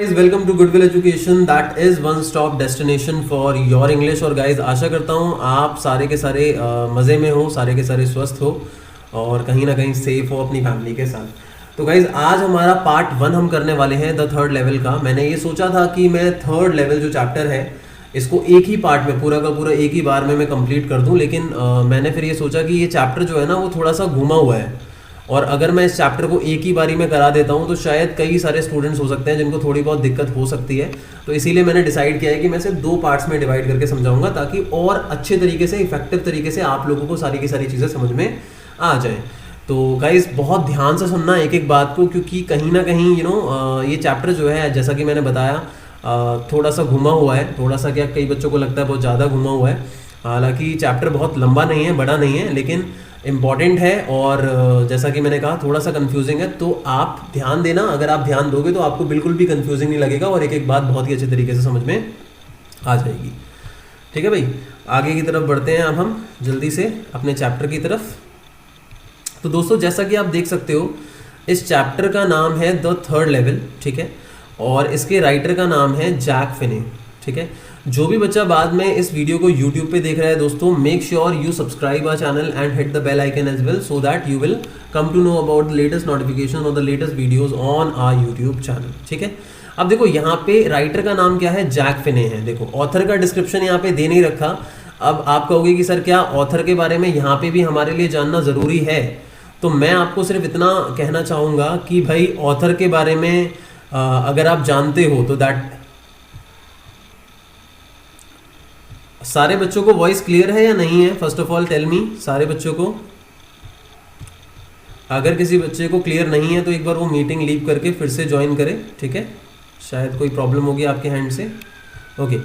Guys, welcome to Goodwill Education. That is one stop destination for your English. और guys, आशा करता हूँ आप सारे के सारे मज़े में हो, सारे के सारे स्वस्थ हो और कहीं ना कहीं सेफ हो अपनी फैमिली के साथ। तो गाइज आज हमारा पार्ट 1 हम करने वाले हैं द थर्ड लेवल का। मैंने ये सोचा था कि मैं थर्ड लेवल जो चैप्टर है इसको एक ही पार्ट में पूरा का पूरा एक ही बार में मैं कंप्लीट कर दूं, लेकिन मैंने फिर ये सोचा कि ये चैप्टर जो है ना वो थोड़ा सा घुमा हुआ है और अगर मैं इस चैप्टर को एक ही बारी में करा देता हूं तो शायद कई सारे स्टूडेंट्स हो सकते हैं जिनको थोड़ी बहुत दिक्कत हो सकती है। तो इसीलिए मैंने डिसाइड किया है कि मैं इसे 2 पार्ट्स में डिवाइड करके समझाऊंगा ताकि और अच्छे तरीके से इफेक्टिव तरीके से आप लोगों को सारी की सारी चीज़ें समझ में आ जाएं। तो गाइज बहुत ध्यान से सुनना एक एक बात को, क्योंकि कहीं ना कहीं ये चैप्टर जो है जैसा कि मैंने बताया थोड़ा सा घुमा हुआ है। थोड़ा सा क्या, कई बच्चों को लगता है बहुत ज़्यादा घुमा हुआ है। हालांकि चैप्टर बहुत लंबा नहीं है, बड़ा नहीं है, लेकिन इम्पॉर्टेंट है और जैसा कि मैंने कहा थोड़ा सा कंफ्यूजिंग है। तो आप ध्यान देना, अगर आप ध्यान दोगे तो आपको बिल्कुल भी कंफ्यूजिंग नहीं लगेगा और एक एक बात बहुत ही अच्छे तरीके से समझ में आ जाएगी। ठीक है भाई, आगे की तरफ बढ़ते हैं अब हम जल्दी से अपने चैप्टर की तरफ। तो दोस्तों जैसा कि आप देख सकते हो इस चैप्टर का नाम है द थर्ड लेवल, ठीक है, और इसके राइटर का नाम है जैक फिने। ठीक है, जो भी बच्चा बाद में इस वीडियो को YouTube पे देख रहा है दोस्तों, make sure you subscribe our channel and hit the bell icon as well so that you will come to know about the latest notification और the latest videos on our YouTube channel. ठीक है, अब देखो यहाँ पे writer का नाम क्या है, जैक फिने है। देखो ऑथर का डिस्क्रिप्शन यहाँ पे दे नहीं रखा। अब आप कहोगे कि सर क्या ऑथर के बारे में यहाँ पे भी हमारे लिए जानना ज़रूरी है? तो मैं आपको सिर्फ इतना कहना चाहूँगा कि भाई ऑथर के बारे में अगर आप जानते हो तो दैट। सारे बच्चों को वॉइस क्लियर है या नहीं है? First of all tell me, सारे बच्चों को। अगर किसी बच्चे को क्लियर नहीं है तो एक बार वो मीटिंग लीव करके फिर से ज्वाइन करे। ठीक है, शायद कोई प्रॉब्लम होगी आपके हैंड से। ओके,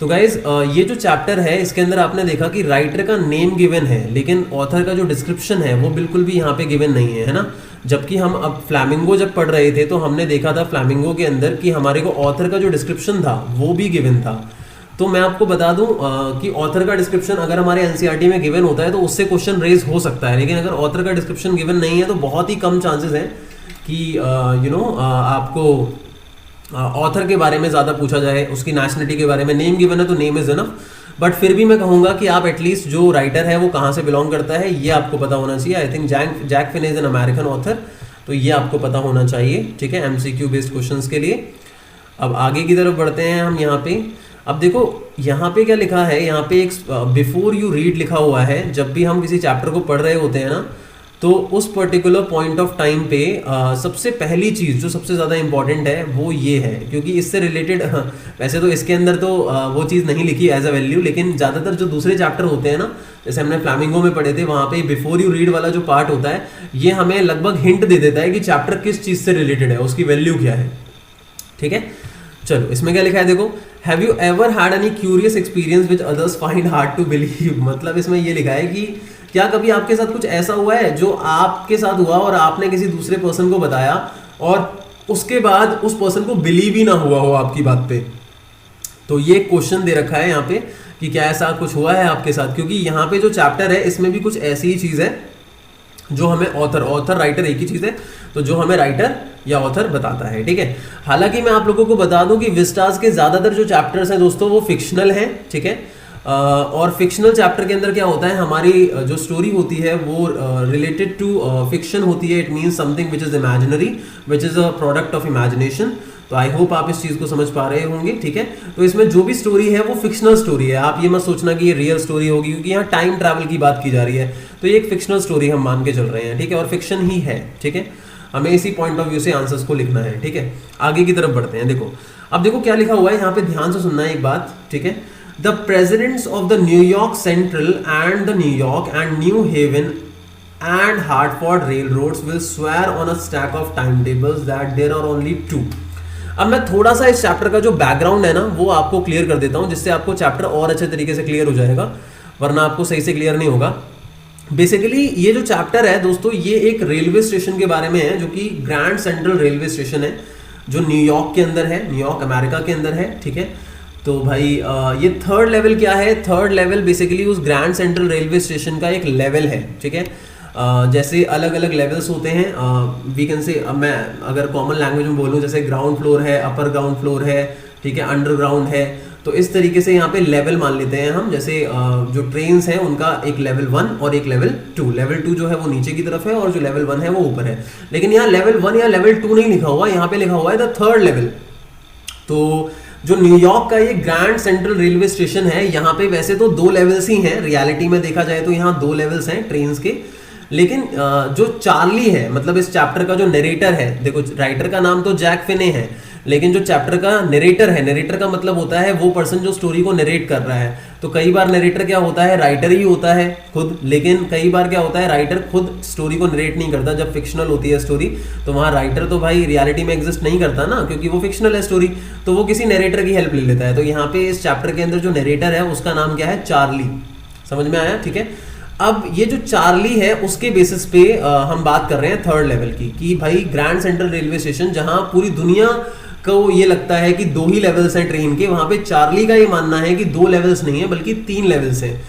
तो गाइज ये जो चैप्टर है इसके अंदर आपने देखा कि राइटर का नेम गिवन है, लेकिन ऑथर का जो डिस्क्रिप्शन है वो बिल्कुल भी यहाँ पे गिवन नहीं है ना। जबकि हम अब फ्लैमिंगो जब पढ़ रहे थे तो हमने देखा था फ्लैमिंगो के अंदर कि हमारे को ऑथर का जो डिस्क्रिप्शन था वो भी गिवन था। तो मैं आपको बता दूं कि ऑथर का डिस्क्रिप्शन अगर हमारे एनसीईआरटी में गिवन होता है तो उससे क्वेश्चन रेज हो सकता है, लेकिन अगर ऑथर का डिस्क्रिप्शन गिवन नहीं है तो बहुत ही कम चांसेस हैं कि आपको ऑथर के बारे में ज़्यादा पूछा जाए, उसकी नेशनलिटी के बारे में। नेम गिवन है तो नेम इज़ इनफ, बट फिर भी मैं कहूँगा कि आप एटलीस्ट जो राइटर है वो कहाँ से बिलोंग करता है ये आपको पता होना चाहिए। I think Jack Finney is an American author, तो ये आपको पता होना चाहिए। ठीक है, एमसीक्यू बेस्ड क्वेश्चंस के लिए। अब आगे की तरफ बढ़ते हैं हम यहाँ पे। अब देखो यहाँ पे क्या लिखा है, यहाँ पे एक बिफोर यू रीड लिखा हुआ है। जब भी हम किसी चैप्टर को पढ़ रहे होते हैं ना तो उस पर्टिकुलर पॉइंट ऑफ टाइम पे सबसे पहली चीज़ जो सबसे ज़्यादा इंपॉर्टेंट है वो ये है, क्योंकि इससे रिलेटेड वैसे तो इसके अंदर तो वो चीज़ नहीं लिखी एज अ वैल्यू, लेकिन ज़्यादातर जो दूसरे चैप्टर होते हैं ना, जैसे हमने फ्लैमिंगो में पढ़े थे, वहाँ पे बिफोर यू रीड वाला जो पार्ट होता है ये हमें लगभग हिंट दे देता है कि चैप्टर किस चीज़ से रिलेटेड है, उसकी वैल्यू क्या है। ठीक है, चलो इसमें क्या लिखा है देखो, have you ever had any curious experience which others find hard to believe. मतलब इसमें ये लिखा है कि क्या कभी आपके साथ कुछ ऐसा हुआ है जो आपके साथ हुआ और आपने किसी दूसरे पर्सन को बताया और उसके बाद उस पर्सन को बिलीव ही ना हुआ हो आपकी बात पे। तो ये क्वेश्चन दे रखा है यहाँ पे कि क्या ऐसा कुछ हुआ है आपके साथ, क्योंकि यहाँ पे जो चैप्टर है इसमें भी कुछ ऐसी ही चीज़ है जो हमें ऑथर राइटर एक ही चीज़ है, तो जो हमें राइटर या ऑथर बताता है। ठीक है, हालांकि मैं आप लोगों को बता दूं कि विस्टास के ज़्यादातर जो चैप्टर्स हैं दोस्तों वो फिक्शनल हैं। ठीक है, और फिक्शनल चैप्टर के अंदर क्या होता है, हमारी जो स्टोरी होती है वो रिलेटेड टू फिक्शन होती है। It means something which is imaginary, which is a product of imagination. तो आई होप आप इस चीज़ को समझ पा रहे होंगे। ठीक है, तो इसमें जो भी स्टोरी है वो फिक्शनल स्टोरी है। आप ये मत सोचना कि ये रियल स्टोरी होगी, क्योंकि यहाँ टाइम ट्रैवल की बात की जा रही है, तो ये एक फिक्शनल स्टोरी हम मान के चल रहे हैं। ठीक है, और फिक्शन ही है। ठीक है, हमें इसी पॉइंट ऑफ व्यू से आंसर्स को लिखना है। ठीक है, आगे की तरफ बढ़ते हैं। देखो अब देखो क्या लिखा हुआ है यहाँ पे, ध्यान से सुनना है एक बात। ठीक है, the presidents of the New York central and the New York and New Haven and Hartford railroads will swear on a stack of timetables that there are only 2। अब मैं थोड़ा सा इस चैप्टर का जो बैकग्राउंड है ना वो आपको क्लियर कर देता हूँ, जिससे आपको चैप्टर और अच्छे तरीके से क्लियर हो जाएगा, वरना आपको सही से क्लियर नहीं होगा। बेसिकली ये जो चैप्टर है दोस्तों ये एक रेलवे स्टेशन के बारे में है, जो कि ग्रैंड सेंट्रल रेलवे स्टेशन है जो न्यूयॉर्क के अंदर है, न्यूयॉर्क अमेरिका के अंदर है। ठीक है, तो भाई ये थर्ड लेवल क्या है, थर्ड लेवल बेसिकली उस ग्रैंड सेंट्रल रेलवे स्टेशन का एक लेवल है। ठीक है, जैसे अलग अलग लेवल्स होते हैं, वी कैन से, मैं अगर कॉमन लैंग्वेज में बोलूँ, जैसे ग्राउंड फ्लोर है, अपर ग्राउंड फ्लोर है, ठीक है, अंडरग्राउंड है, तो इस तरीके से यहाँ पे लेवल मान लेते हैं हम। जैसे जो ट्रेन्स हैं उनका एक लेवल 1 और एक लेवल 2, लेवल 2 जो है वो नीचे की तरफ है और जो लेवल 1 है वो ऊपर है। लेकिन यहाँ लेवल 1 या लेवल 2 नहीं लिखा हुआ, यहाँ पे लिखा हुआ है द थर्ड लेवल। तो जो न्यूयॉर्क का ये ग्रैंड सेंट्रल रेलवे स्टेशन है, यहाँ पे वैसे तो 2 लेवल्स ही हैं, रियलिटी में देखा जाए तो यहाँ 2 लेवल्स हैं ट्रेन्स के। लेकिन जो चार्ली है, मतलब इस चैप्टर का जो नरेटर है, देखो राइटर का नाम तो जैक फिने है, लेकिन जो चैप्टर का नरेटर है, नरेटर का मतलब होता है वो पर्सन जो स्टोरी को नरेट कर रहा है। तो कई बार नरेटर क्या होता है, राइटर ही होता है खुद, लेकिन कई बार क्या होता है, राइटर खुद स्टोरी को नरेट नहीं करता। जब फिक्शनल होती है स्टोरी तो वहाँ राइटर तो भाई रियलिटी में एग्जिस्ट नहीं करता ना, क्योंकि वो फिक्शनल है स्टोरी, तो वो किसी नरेटर की हेल्प ले लेता है। तो यहाँ पे इस चैप्टर के अंदर जो नरेटर है उसका नाम क्या है, चार्ली। समझ में आया? ठीक है। अब ये जो चार्ली है उसके बेसिस पे हम बात कर रहे हैं थर्ड लेवल की, कि भाई ग्रैंड सेंट्रल रेलवे स्टेशन, जहां पूरी दुनिया को ये लगता है कि 2 ही लेवल्स हैं ट्रेन के, वहां पे चार्ली का ये मानना है कि 2 लेवल्स नहीं है बल्कि 3 लेवल्स हैं।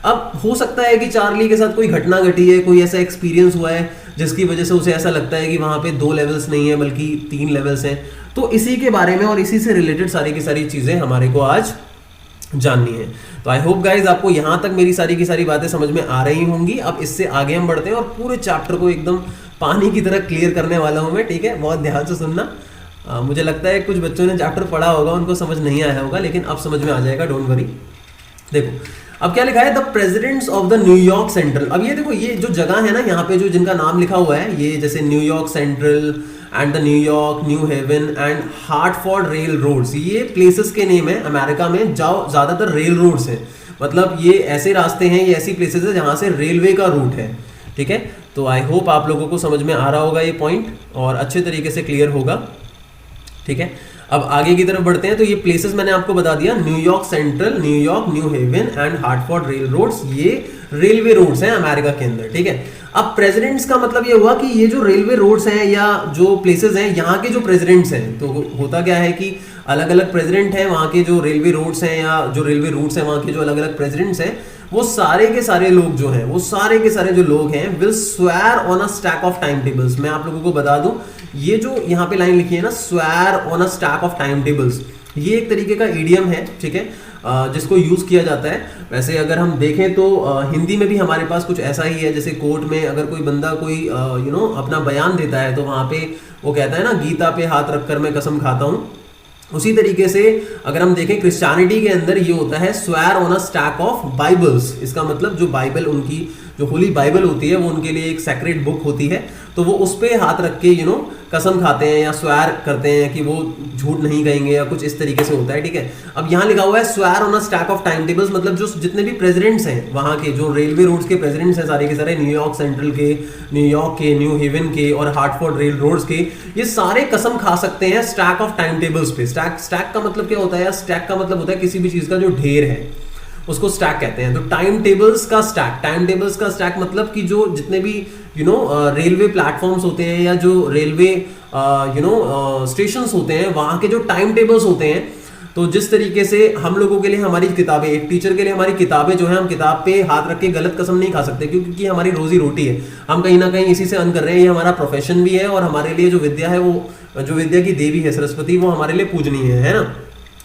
अब हो सकता है कि चार्ली के साथ कोई घटना घटी है, कोई ऐसा एक्सपीरियंस हुआ है जिसकी वजह से उसे ऐसा लगता है कि वहां पे 2 लेवल्स नहीं है बल्कि 3 लेवल्स हैं। तो इसी के बारे में और इसी से रिलेटेड सारी की सारी चीजें हमारे को आज जाननी है। तो आई होप गाइज आपको यहां तक मेरी सारी की सारी बातें समझ में आ रही होंगी। अब इससे आगे हम बढ़ते हैं और पूरे चैप्टर को एकदम पानी की तरह क्लियर करने वाला हूं मैं, ठीक है? बहुत ध्यान से सुनना। मुझे लगता है कुछ बच्चों ने चैप्टर पढ़ा होगा, उनको समझ नहीं आया होगा, लेकिन अब समझ में आ जाएगा, डोंट वरी। देखो अब क्या लिखा है, the presidents of the New York Central. अब ये देखो, ये जो जगह है ना यहाँ पे, जो जिनका नाम लिखा हुआ है, ये जैसे New York central and the New York, New Haven and Hartford rail roads, ये प्लेसेस के नेम है अमेरिका में जाओ ज्यादातर रेल रोड्स हैं। मतलब ये ऐसे रास्ते हैं, ये ऐसी प्लेसेस है जहां से रेलवे का रूट है, ठीक है? तो आई होप आप लोगों को समझ में आ रहा होगा ये पॉइंट और अच्छे तरीके से क्लियर होगा, ठीक है? अब आगे की तरफ बढ़ते हैं। तो ये प्लेसेस मैंने आपको बता दिया, New York Central, New York, New Haven and Hartford rail roads, ये रेलवे रोड्स हैं अमेरिका के अंदर, ठीक है? अब प्रेसिडेंट्स का मतलब ये हुआ कि ये जो रेलवे रोड्स हैं या जो प्लेसेस हैं, यहाँ के जो प्रेसिडेंट्स हैं, तो होता क्या है कि अलग अलग प्रेसिडेंट हैं वहाँ के, जो रेलवे रोड्स हैं या जो रेलवे रूट्स हैं वहाँ के जो अलग अलग प्रेसिडेंट्स हैं, वो सारे के सारे लोग जो हैं, वो सारे के सारे जो लोग हैं, will swear on a stack of time tables. मैं आप लोगों को बता दूं, ये जो यहाँ पे लाइन लिखी है ना, swear on a stack of time tables, ये एक तरीके का इडियम है, ठीक है? जिसको यूज किया जाता है। वैसे अगर हम देखें तो हिंदी में भी हमारे पास कुछ ऐसा ही है। जैसे कोर्ट में अगर कोई बंदा कोई अपना बयान देता है तो वहां पे वो कहता है ना, गीता पे हाथ रखकर मैं कसम खाता हूं। उसी तरीके से अगर हम देखें क्रिश्चियनिटी के अंदर ये होता है swear on a stack of Bibles. इसका मतलब जो बाइबल, उनकी जो होली बाइबल होती है, वो उनके लिए एक सेक्रेट बुक होती है, तो वो उस पे हाथ रख के कसम खाते हैं या स्वेयर करते हैं कि वो झूठ नहीं कहेंगे या कुछ इस तरीके से होता है, ठीक है? अब यहाँ लिखा हुआ है swear on a stack of time tables, मतलब जो जितने भी प्रेसिडेंट्स हैं वहाँ के, जो रेलवे रोड्स के प्रेसिडेंट्स हैं सारे के सारे, न्यूयॉर्क सेंट्रल के, न्यूयॉर्क के, न्यू हेवन के और हार्टफोर्ड रेल रोड्स के, ये सारे कसम खा सकते हैं स्टैक ऑफ टाइम टेबल्स पे। स्टैक का मतलब क्या होता है? स्टैक का मतलब होता है किसी भी चीज का जो ढेर है उसको स्टैक कहते हैं। तो टाइम टेबल्स का स्टैक मतलब कि जो जितने भी रेलवे प्लेटफॉर्म्स होते हैं या जो रेलवे स्टेशंस होते हैं, वहां के जो टाइम टेबल्स होते हैं, तो जिस तरीके से हम लोगों के लिए हमारी किताबें, एक टीचर के लिए हमारी किताबें जो है, हम किताब पे हाथ रख के गलत कसम नहीं खा सकते, क्योंकि हमारी रोजी रोटी है, हम कहीं ना कहीं इसी से अर्न कर रहे हैं, ये हमारा प्रोफेशन भी है और हमारे लिए जो विद्या है, वो जो विद्या की देवी है सरस्वती, वो हमारे लिए पूजनीय है ना?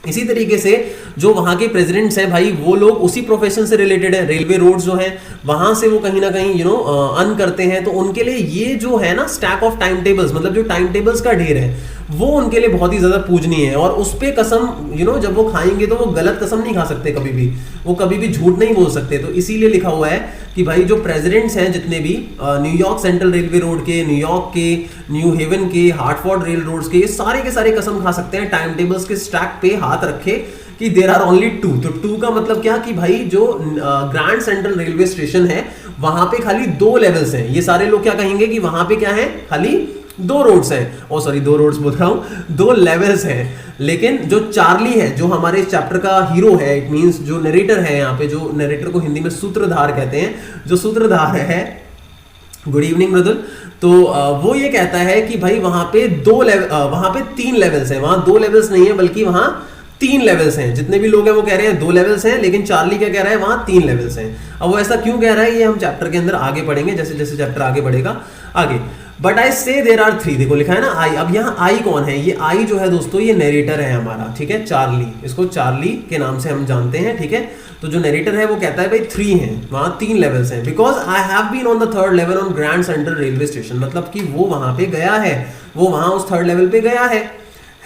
इसी तरीके से जो वहां के प्रेसिडेंट्स हैं भाई, वो लोग उसी प्रोफेशन से रिलेटेड है। रेलवे रोड्स जो हैं वहां से वो कहीं ना कहीं अर्न करते हैं, तो उनके लिए ये जो है ना स्टैक ऑफ टाइम टेबल्स, मतलब जो टाइम टेबल्स का ढेर है, वो उनके लिए बहुत ही ज्यादा पूजनीय है। और उस पे कसम जब वो खाएंगे तो वो गलत कसम नहीं खा सकते कभी भी, वो कभी भी झूठ नहीं बोल सकते। तो इसीलिए लिखा हुआ है कि भाई जो प्रेसिडेंट्स हैं जितने भी, न्यूयॉर्क सेंट्रल रेलवे रोड के, न्यूयॉर्क के, न्यू हेवन के, हार्टफोर्ड रेल रोड्स के, ये सारे के सारे कसम खा सकते हैं टाइम टेबल्स के स्टैक पे हाथ रखे कि देयर आर ओनली 2। तो 2 का मतलब क्या कि भाई जो ग्रैंड सेंट्रल रेलवे स्टेशन है वहां पे खाली 2 लेवल्स हैं। ये सारे लोग क्या कहेंगे कि वहां पे क्या है, खाली 2 रोड्स हैं, 2 रोड्स बोल रहा हूं, 2 लेवल्स हैं। लेकिन जो चार्ली है, जो हमारे चैप्टर का हीरो है, इट मींस जो नरेटर है, यहाँ पे जो नरेटर को हिंदी में सूत्रधार कहते हैं, जो सूत्रधार है, गुड इवनिंग मृदुल, तो वो ये कहता है कि भाई वहां पे 3 लेवल्स हैं, वहां 2 लेवल्स नहीं है बल्कि वहां 3 लेवल्स हैं, जितने भी लोग हैं वो कह रहे हैं 2 लेवल्स हैं, लेकिन चार्ली क्या कह रहा है वहां 3 लेवल्स हैं। अब वो ऐसा क्यों कह रहा है ये हम चैप्टर के अंदर आगे पढ़ेंगे, जैसे जैसे चैप्टर आगे बढ़ेगा आगे। बट आई से देयर आर 3, देखो लिखा है ना आई। अब यहाँ आई कौन है, ये आई जो है दोस्तों ये नरेटर है हमारा, ठीक है, चार्ली, इसको चार्ली के नाम से हम जानते हैं, ठीक है। तो जो नरेटर है वो कहता है भाई 3 हैं, वहां 3 लेवल्स हैं, because I have been on the 3rd level on Grand Central railway station, मतलब कि वो वहां पे गया है, वो वहां उस 3rd लेवल पे गया है।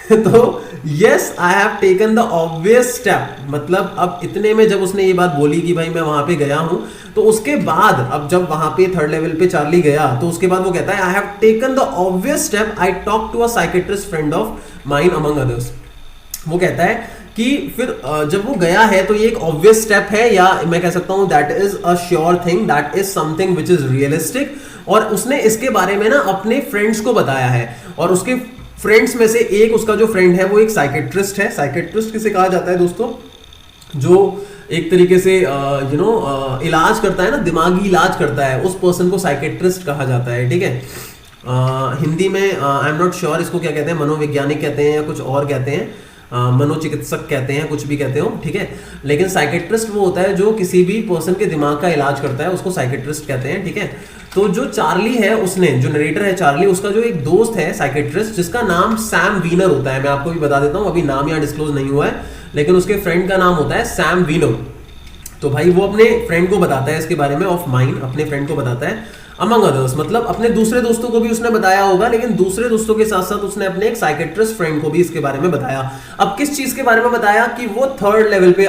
तो yes I have taken the obvious step, मतलब अब इतने में जब उसने ये बात बोली कि भाई मैं वहां पे गया हूं, तो उसके बाद अब जब वहां पे 3rd लेवल पे चार्ली गया तो उसके बाद वो कहता है I have taken the obvious step, I talk to a psychiatrist friend of mine among others. वो कहता है कि फिर जब वो गया है तो ये एक ऑब्वियस स्टेप है, या मैं कह सकता हूं that is a sure thing, that is something which is realistic. और उसने इसके बारे में ना अपने फ्रेंड्स को बताया है, और उसके फ्रेंड्स में से एक उसका जो फ्रेंड है वो एक साइकेट्रिस्ट है। साइकेट्रिस्ट किसे कहा जाता है दोस्तों, जो एक तरीके से इलाज करता है ना, दिमागी इलाज करता है, उस पर्सन को साइकेट्रिस्ट कहा जाता है, ठीक है। हिंदी में आई एम नॉट श्योर इसको क्या कहते हैं, मनोवैज्ञानिक कहते हैं या कुछ और कहते हैं, मनोचिकित्सक कहते हैं, कुछ भी कहते हो, ठीक है। लेकिन साइकेट्रिस्ट वो होता है जो किसी भी पर्सन के दिमाग का इलाज करता है, उसको साइकेट्रिस्ट कहते हैं, ठीक है। तो जो चार्ली है, उसने जो नरेटर है चार्ली, उसका जो एक दोस्त है साइकेट्रिस्ट जिसका नाम सैम वीनर होता है, मैं आपको भी बता देता हूं, अभी नाम यहाँ डिस्क्लोज नहीं हुआ है, लेकिन उसके फ्रेंड का नाम होता है सैम वीनर। तो भाई वो अपने फ्रेंड को बताता है इसके बारे में, ऑफ माइन, अपने फ्रेंड को बताता है अमंग अदर्स, मतलब अपने दूसरे दोस्तों को भी उसने बताया होगा, लेकिन दूसरे दोस्तों के साथ साथ उसने अपने एक साइकेट्रिस्ट फ्रेंड को भी इसके बारे में बताया। अब किस चीज के बारे में बताया कि वो 3rd लेवल पे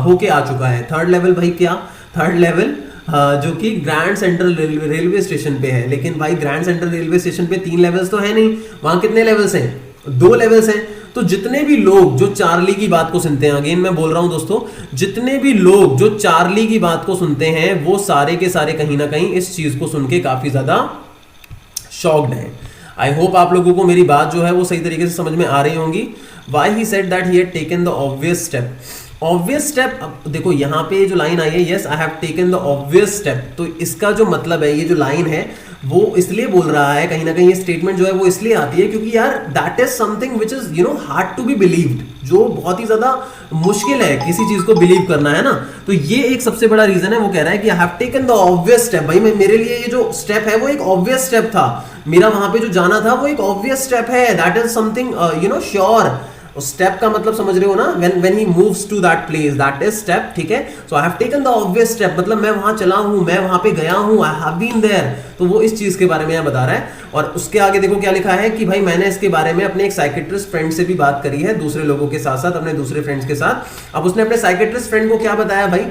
होके आ चुका है। 3rd लेवल भाई क्या, 3rd लेवल जो कि ग्रैंड सेंट्रल रेलवे स्टेशन पे है, लेकिन भाई ग्रैंड सेंट्रल रेलवे स्टेशन पे 3 लेवल्स तो है नहीं, वहां कितने लेवल्स हैं, 2 लेवल्स हैं। तो जितने भी लोग जो चार्ली की बात को सुनते हैं, अगेन मैं बोल रहा हूं दोस्तों, जितने भी लोग जो चार्ली की बात को सुनते हैं वो सारे के सारे कहीं ना कहीं इस चीज को सुन के काफी ज्यादा शॉक्ड हैं। आई होप आप लोगों को मेरी बात जो है वो सही तरीके से समझ में आ रही होंगी। Why he said that he had taken the obvious step, obvious step. अब देखो यहाँ पे जो लाइन आई है, yes I have taken the obvious step, तो इसका जो मतलब है, ये जो लाइन है वो इसलिए बोल रहा है, कहीं ना कहीं ये स्टेटमेंट जो है वो इसलिए आती है क्योंकि यार that is something which is hard to be believed, जो बहुत ही ज्यादा मुश्किल है किसी चीज को बिलीव करना, है ना। तो ये एक सबसे बड़ा रीजन है। वो कह रहा है कि आई have taken the obvious step, भाई मेरे लिए ये जो स्टेप है वो एक ऑब्वियस स्टेप था, मेरा वहां पे जो जाना था वो एक ऑब्वियस स्टेप है, that is something sure. Step का मतलब समझ रहे हो ना, when he moves to that place, that is step, ठीक है। so I have taken the obvious step, मतलब मैं वहां चला हूं, मैं वहां पे गया हूं, I have been there। तो वो इस चीज के बारे में यहाँ बता रहा है। और उसके आगे देखो क्या लिखा है कि भाई मैंने इसके बारे में अपने एक साइकेट्रिस्ट फ्रेंड से भी बात करी है, दूसरे लोगों के साथ साथ, अपने दूसरे फ्रेंड्स के साथ। अब उसने अपने साइकेट्रिस्ट फ्रेंड को क्या बताया भाई,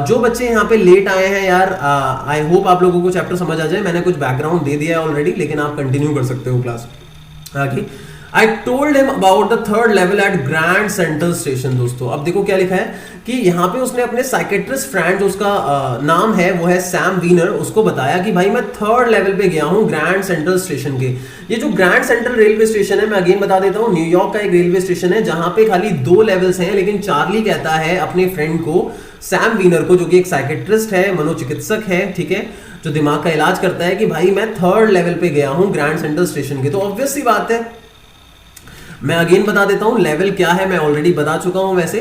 जो बच्चे यहाँ पे लेट आए हैं यार, आई होप आप लोगों को चैप्टर समझ आ जाए, मैंने कुछ बैकग्राउंड दे दिया है ऑलरेडी, लेकिन आप कंटिन्यू कर सकते हो क्लास आगे। I told him about the 3rd level at Grand Central Station। दोस्तों अब देखो क्या लिखा है कि यहाँ पे उसने अपने साइकेट्रिस्ट फ्रेंड, उसका नाम है वो है सैम वीनर, उसको बताया कि भाई मैं 3rd लेवल पे गया हूँ ग्रैंड सेंट्रल स्टेशन के। ये जो ग्रैंड सेंट्रल रेलवे स्टेशन है, मैं अगेन बता देता हूँ, न्यूयॉर्क का एक रेलवे स्टेशन है जहां पे खाली 2 लेवल्स हैं, लेकिन चार्ली कहता है अपने फ्रेंड को, सैम वीनर को, जो कि एक साइकेट्रिस्ट है, मनोचिकित्सक है, ठीक है, जो दिमाग का इलाज करता है, कि भाई मैं 3rd लेवल पे गया हूँ ग्रैंड सेंट्रल स्टेशन के। तो ऑब्वियस सी बात है, मैं अगेन बता देता हूं लेवल क्या है, मैं ऑलरेडी बता चुका हूं। वैसे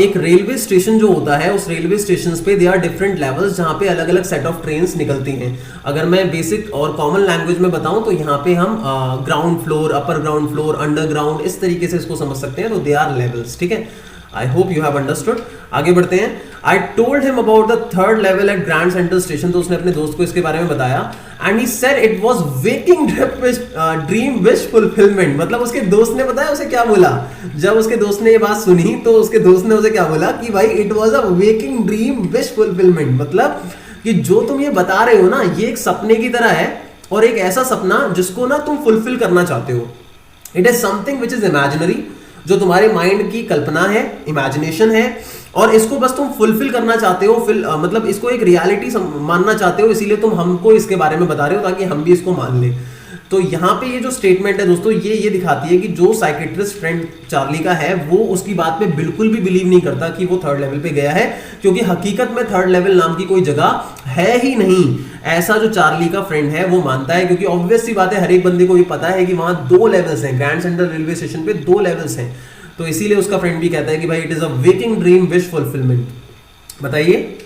एक रेलवे स्टेशन जो होता है, उस रेलवे स्टेशन पे दे आर डिफरेंट लेवल्स, जहां पे अलग अलग सेट ऑफ ट्रेन्स निकलती हैं। अगर मैं बेसिक और कॉमन लैंग्वेज में बताऊं तो यहाँ पे हम ground floor, upper ground floor, underground, इस तरीके से इसको समझ सकते हैं। तो दे आर लेवल्स, ठीक है। I hope you have understood. आगे बढ़ते हैं। I told him about the 3rd level at Grand Central station, तो उसने अपने दोस्त को इसके बारे में बताया। And he said it was waking dream wish fulfilment, मतलब उसके दोस्त ने बताया उसे क्या बोला, जब उसके दोस्त ने ये बात सुनी तो उसके दोस्त ने उसे क्या बोला कि भाई it was a waking dream wish fulfilment, मतलब कि जो तुम ये बता रहे हो ना, ये एक सपने की तरह है, और एक ऐसा सपना जिसको ना तुम फुलफिल करना चाहते हो। It is something which is imaginary, जो तुम्हारे माइंड की कल्पना है, इमेजिनेशन है, और इसको बस तुम फुलफिल करना चाहते हो, मतलब इसको एक रियलिटी मानना चाहते हो, इसीलिए तुम हमको इसके बारे में बता रहे हो ताकि हम भी इसको मान ले। तो यहाँ पे ये जो स्टेटमेंट है दोस्तों, ये दिखाती है कि जो साइकेट्रिस्ट फ्रेंड चार्ली का है, वो उसकी बात पे बिल्कुल भी बिलीव नहीं करता कि वो 3rd लेवल पे गया है, क्योंकि हकीकत में 3rd लेवल नाम की कोई जगह है ही नहीं, ऐसा जो चार्ली का फ्रेंड है वो मानता है। क्योंकि ऑब्वियस सी बात है, हर एक बंदे को ये पता है कि वहां 2 लेवल्स हैं, ग्रैंड सेंट्रल रेलवे स्टेशन पे 2 लेवल्स हैं। तो इसीलिए उसका फ्रेंड भी कहता है कि भाई it is a waking dream wish fulfilment. बताइए।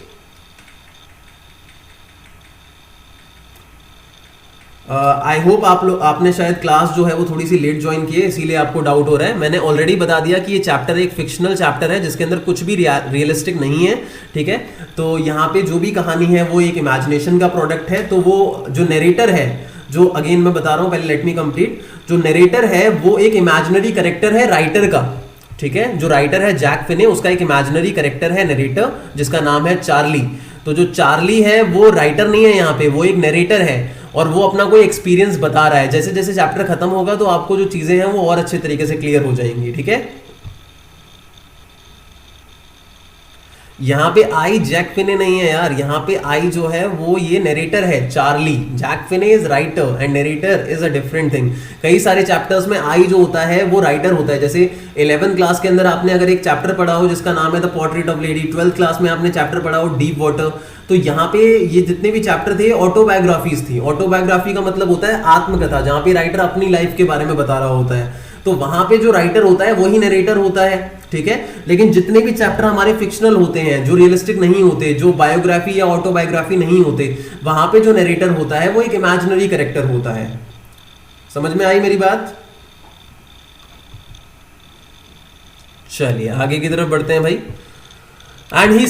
आई होप आपने शायद क्लास जो है वो थोड़ी सी लेट ज्वाइन की है, इसीलिए आपको डाउट हो रहा है। मैंने ऑलरेडी बता दिया कि ये चैप्टर एक फिक्शनल चैप्टर है जिसके अंदर कुछ भी रियलिस्टिक नहीं है, ठीक है। तो यहाँ पे जो भी कहानी है वो एक इमेजिनेशन का प्रोडक्ट है। तो वो जो नरेटर है, जो अगेन मैं बता रहा हूँ, पहले लेट मी कंप्लीट, जो नरेटर है वो एक इमेजिनरी कैरेक्टर है राइटर का, ठीक है। जो राइटर है जैक फिने, उसका एक इमेजिनरी कैरेक्टर है नरेटर जिसका नाम है चार्ली। तो जो चार्ली है वो राइटर नहीं है यहाँ पे, वो एक नरेटर है और वो अपना कोई एक्सपीरियंस बता रहा है। जैसे जैसे चैप्टर खत्म होगा तो आपको जो चीजें हैं वो और अच्छे तरीके से क्लियर हो जाएंगी, ठीक है। यहाँ पे आई जैक फिने नहीं है यार, यहाँ पे आई जो है वो ये नरेटर है Charlie. Jack Finney is writer and narrator is a different thing. कई सारे चैप्टर्स में आई जो होता है वो राइटर होता है। जैसे 11th क्लास के अंदर आपने अगर एक चैप्टर पढ़ा हो जिसका नाम है the portrait of lady, 12th class में आपने चैप्टर पढ़ा हो डीप वाटर, तो यहाँ पे ये जितने भी चैप्टर थे ऑटोबायोग्राफीज थी। ऑटोबायोग्राफी का मतलब होता है आत्मकथा, जहाँ पे राइटर अपनी लाइफ के बारे में बता रहा होता है। तो वहां पे जो राइटर होता है वही नरेटर होता है, ठीक है। लेकिन जितने भी चैप्टर हमारे फिक्शनल होते हैं, जो रियलिस्टिक नहीं होते, जो बायोग्राफी या ऑटोबायोग्राफी नहीं होते, वहां पे जो नरेटर होता है वो एक इमेजिनरी कैरेक्टर होता है। समझ में आई मेरी बात? चलिए आगे की तरफ बढ़ते हैं भाई। And he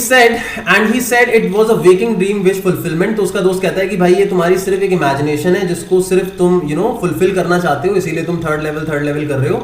said it was a waking dream wish fulfillment। तो उसका दोस्त कहता है कि भाई ये तुम्हारी सिर्फ एक इमेजिनेशन है जिसको सिर्फ तुम फुलफिल करना चाहते हो, इसीलिए तुम थर्ड लेवल कर रहे हो।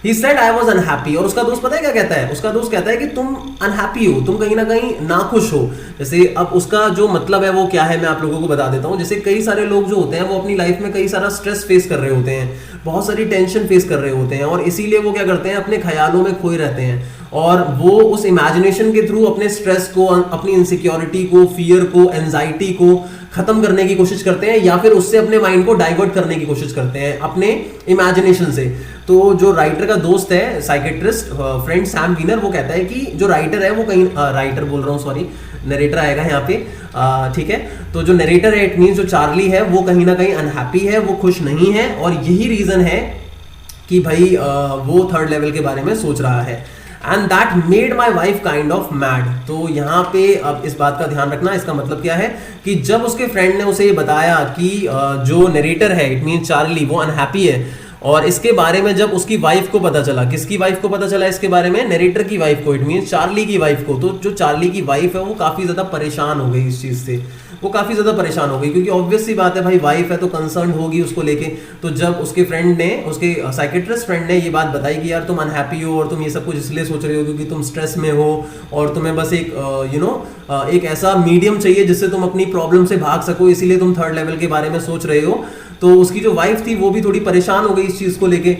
He said I was unhappy। और उसका दोस्त पता है क्या कहता है? उसका दोस्त कहता है कि तुम अनहैप्पी हो, तुम कहीं ना कहीं नाखुश हो। जैसे अब उसका जो मतलब है वो क्या है मैं आप लोगों को बता देता हूँ। जैसे कई सारे लोग जो होते हैं वो अपनी लाइफ में कई सारा स्ट्रेस फेस कर रहे होते हैं, बहुत सारी टेंशन फेस कर रहे होते हैं, और इसीलिए वो क्या करते हैं, अपने ख्यालों में खोए रहते हैं और वो उस इमेजिनेशन के थ्रू अपने स्ट्रेस को, अपनी इनसिक्योरिटी को, फियर को, एंजाइटी को खत्म करने की कोशिश करते हैं, या फिर उससे अपने माइंड को डाइवर्ट करने की कोशिश करते हैं अपने इमेजिनेशन से। तो जो राइटर का दोस्त है, साइकेट्रिस्ट फ्रेंड सैम वीनर, वो कहता है कि जो राइटर है वो कहीं राइटर बोल रहा हूँ सॉरी, नरेटर आएगा यहाँ पे, ठीक है। तो जो नरेटर है इट मींस जो चार्ली है वो कहीं ना कहीं अनहैप्पी है, वो खुश नहीं है, और यही रीजन है कि भाई वो थर्ड लेवल के बारे में सोच रहा है। And that made my wife kind of mad. तो यहाँ पे अब इस बात का ध्यान रखना, इसका मतलब क्या है कि जब उसके फ्रेंड ने उसे बताया कि जो नरेटर है इट मीन चार्ली वो अनहैप्पी है, और इसके बारे में जब उसकी वाइफ को पता चला, किसकी वाइफ को पता चला इसके बारे में? नरेटर की वाइफ को, इट मीन चार्ली की वाइफ को। तो जो चार्ली की वाइफ है वो काफी ज्यादा परेशान हो गई इस चीज से, वो काफी ज्यादा परेशान हो गई, क्योंकि ऑब्वियस सी बात है भाई, वाइफ है तो कंसर्न होगी उसको लेके। तो जब उसके फ्रेंड ने, उसके साइकेट्रिस्ट फ्रेंड ने ये बात बताई कि यार तुम अनहैप्पी हो और तुम ये सब कुछ इसलिए सोच रहे हो क्योंकि तुम स्ट्रेस में हो और तुम्हें बस एक एक ऐसा मीडियम चाहिए जिससे तुम अपनी प्रॉब्लम से भाग सको, इसीलिए तुम थर्ड लेवल के बारे में सोच रहे हो। तो उसकी जो वाइफ थी वो भी थोड़ी परेशान हो गई इस चीज को लेके।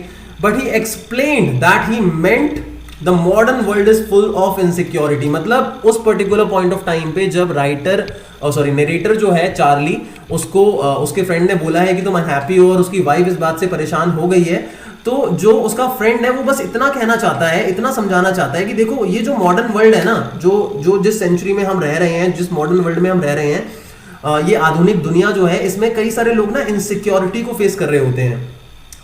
But he explained that he meant the modern world is full of insecurity. मतलब उस पर्टिकुलर पॉइंट ऑफ टाइम पे जब नरेटर जो है चार्ली, उसको उसके फ्रेंड ने बोला है कि तुम अनहैप्पी हो और उसकी वाइफ इस बात से परेशान हो गई है, तो जो उसका फ्रेंड है वो बस इतना कहना चाहता है, इतना समझाना चाहता है कि देखो ये जो मॉडर्न वर्ल्ड है ना, जो जिस सेंचुरी में हम रह रहे हैं, जिस मॉडर्न वर्ल्ड में हम रह रहे हैं, ये आधुनिक दुनिया जो है, इसमें कई सारे लोग ना इनसिक्योरिटी को फेस कर रहे होते हैं।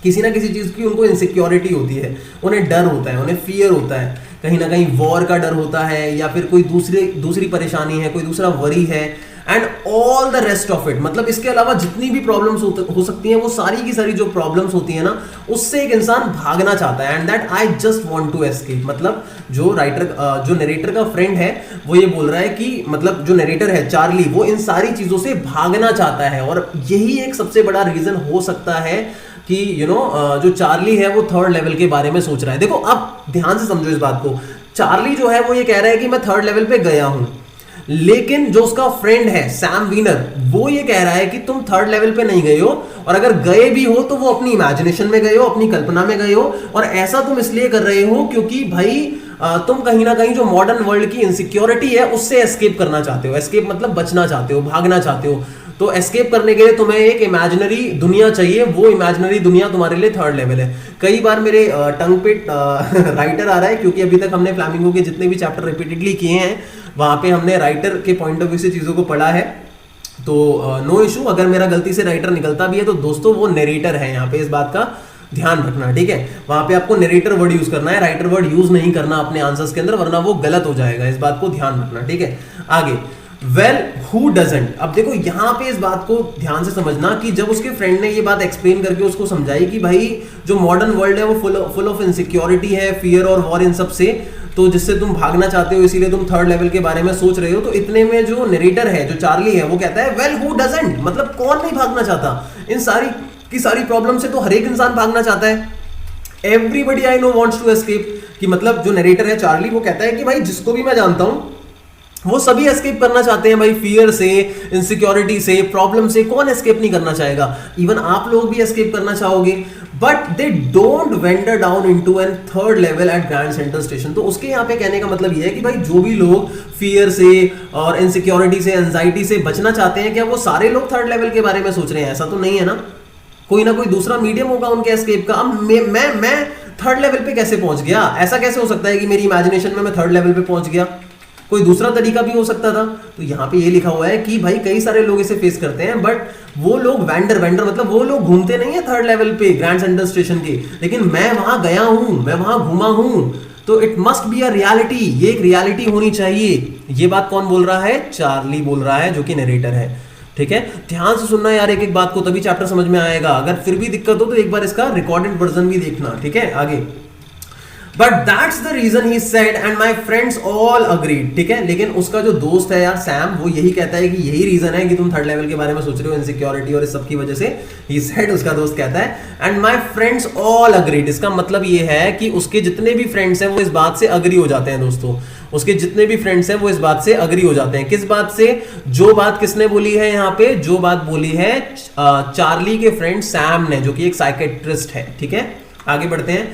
किसी ना किसी चीज की उनको इनसिक्योरिटी होती है, उन्हें डर होता है, उन्हें फियर होता है, कहीं ना कहीं वॉर का डर होता है, या फिर कोई दूसरी परेशानी है, कोई दूसरा वरी है, and all the rest of it. मतलब इसके अलावा जितनी भी प्रॉब्लम्स हो सकती हैं, वो सारी की सारी जो प्रॉब्लम्स होती है ना, उससे एक इंसान भागना चाहता है। And that I just want to escape. मतलब जो नरेटर का फ्रेंड है वो ये बोल रहा है कि मतलब जो नरेटर है चार्ली, वो इन सारी चीजों से भागना चाहता है, और यही एक सबसे बड़ा रीजन हो सकता है कि जो चार्ली है वो थर्ड लेवल के बारे में सोच रहा है। देखो अब ध्यान से समझो इस बात को। चार्ली जो है वो ये कह रहा है कि मैं थर्ड लेवल पे गया हूं, लेकिन जो उसका फ्रेंड है सैम वीनर, वो ये कह रहा है कि तुम थर्ड लेवल पे नहीं गए हो, और अगर गए भी हो तो वो अपनी इमेजिनेशन में गए हो, अपनी कल्पना में गए हो, और ऐसा तुम इसलिए कर रहे हो क्योंकि भाई तुम कहीं ना कहीं जो मॉडर्न वर्ल्ड की इनसिक्योरिटी है उससे एस्केप करना चाहते हो। एस्केप मतलब बचना चाहते हो, भागना चाहते हो। तो एस्केप करने के लिए तुम्हें एक इमेजिनरी दुनिया चाहिए, वो इमेजिनरी दुनिया तुम्हारे लिए थर्ड लेवल है। कई बार मेरे टंग पे राइटर आ रहा है, क्योंकि अभी तक हमने फ्लैमिंगो के जितने भी चैप्टर रिपीटेडली किए हैं वहां पे हमने राइटर के पॉइंट ऑफ व्यू से चीजों को पढ़ा है। तो नो इशू, अगर मेरा गलती से राइटर निकलता भी है तो दोस्तों वो नरेटर है यहाँ पे, इस बात का ध्यान रखना, ठीक है। वहां पे आपको नरेटर वर्ड यूज करना है, राइटर वर्ड यूज नहीं करना अपने आंसर्स के अंदर, वरना वो गलत हो जाएगा, इस बात को ध्यान रखना, ठीक है। आगे वेल हु डजंट, अब देखो यहां पे इस बात को ध्यान से समझना कि जब उसके फ्रेंड ने ये बात एक्सप्लेन करके उसको समझाई कि भाई जो मॉडर्न वर्ल्ड है वो फुल ऑफ इनसिक्योरिटी है, फियर और वॉर, इन सब से, तो जिससे तुम भागना चाहते हो, इसीलिए तुम थर्ड लेवल के बारे में सोच रहे हो। तो इतने में जो नरेटर है, जो चार्ली है, वो कहता है वेल हु डजंट, मतलब कौन नहीं भागना चाहता, इन सारी की सारी प्रॉब्लम से तो हर एक इंसान भागना चाहता है। Everybody I know wants to escape, कि मतलब जो नरेटर है चार्ली, वो कहता है कि भाई जिसको भी मैं जानता हूं वो सभी एस्केप करना चाहते हैं भाई, फियर से, इनसिक्योरिटी से, प्रॉब्लम से, कौन एस्केप नहीं करना चाहेगा। इवन आप लोग भी एस्केप करना चाहोगे, but they don't wander down into an third level at Grand Central station. तो उसके यहाँ पे कहने का मतलब ये है कि भाई जो भी लोग फियर से और इनसिक्योरिटी से, एंजाइटी से बचना चाहते हैं, क्या वो सारे लोग थर्ड लेवल के बारे में सोच रहे हैं? ऐसा तो नहीं है ना, कोई ना कोई दूसरा मीडियम होगा उनके एस्केप का। अब मैं थर्ड लेवल पे कैसे पहुंच गया? ऐसा कैसे हो सकता है कि मेरी इमेजिनेशन में मैं थर्ड लेवल पे पहुंच गया? कोई दूसरा तरीका भी हो सकता था। तो यहाँ पे ये लिखा हुआ है कि भाई कई सारे लोग इसे फेस करते हैं, बट वो लोग वेंडर मतलब वो लोग घूमते नहीं है थर्ड लेवल पे ग्रैंड सेंट्रल स्टेशन के, लेकिन मैं वहां गया हूं, मैं वहां घूमा हूं, तो it must be a reality, ये एक रियलिटी होनी चाहिए। ये बात कौन बोल रहा है? चार्ली बोल रहा है, जो कि नरेटर है, ठीक है। ध्यान से सुनना यार एक एक बात को, तभी चैप्टर समझ में आएगा। अगर फिर भी दिक्कत हो तो एक बार इसका रिकॉर्डेड वर्जन भी देखना, ठीक है। आगे but that's the reason he said and my friends all agreed, ठीक है। लेकिन उसका जो दोस्त है यार सैम, वो यही कहता है कि यही रीजन है कि तुम थर्ड लेवल के बारे में सोच रहे हो, इनसिक्योरिटी और इस सब की वजह से। ही सेड, उसका दोस्त कहता है, and my friends all agreed. इसका मतलब ये है कि उसके जितने भी फ्रेंड्स हैं वो इस बात से अग्री हो जाते हैं दोस्तों। उसके जितने भी फ्रेंड्स हैं वो इस बात से अग्री हो जाते हैं। किस बात से? जो बात किसने बोली है यहाँ पे? जो बात बोली है चार्ली के फ्रेंड सैम ने, जो कि एक साइकेट्रिस्ट है, ठीक है। आगे बढ़ते हैं।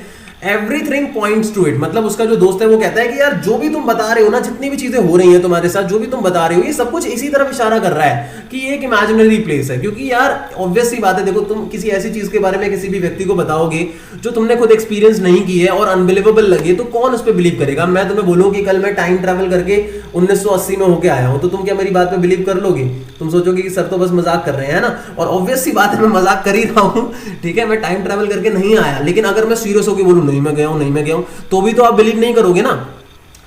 एवरीथिंग पॉइंट्स टू इट, मतलब उसका जो दोस्त है वो कहता है कि यार जो भी तुम बता रहे हो ना, जितनी भी चीजें हो रही हैं तुम्हारे साथ, जो भी तुम बता रहे हो, ये सब कुछ इसी तरफ इशारा कर रहा है कि ये एक इमेजिनरी प्लेस है। क्योंकि यार ऑब्वियस सी बात है, देखो तुम किसी ऐसी चीज के बारे में किसी भी व्यक्ति को बताओगे जो तुमने खुद एक्सपीरियंस नहीं की है और अनबिलीवेबल लगे, तो कौन उस पर बिलीव करेगा? मैं तुम्हें बोलूं कि कल मैं टाइम ट्रैवल करके 1980 में होके आया हूं, तो तुम क्या मेरी बात पे बिलीव कर लोगे? तुम सोचोगे कि सर तो बस मजाक कर रहे हैं, ना। और ऑब्वियस सी बात है, मैं मजाक कर ही रहा हूं, ठीक है। मैं टाइम ट्रैवल करके नहीं आया, लेकिन अगर मैं सीरियस होकर बोलूं नहीं मैं गया हूं, नहीं मैं गया हूं, तो भी तो आप बिलीव नहीं करोगे ना।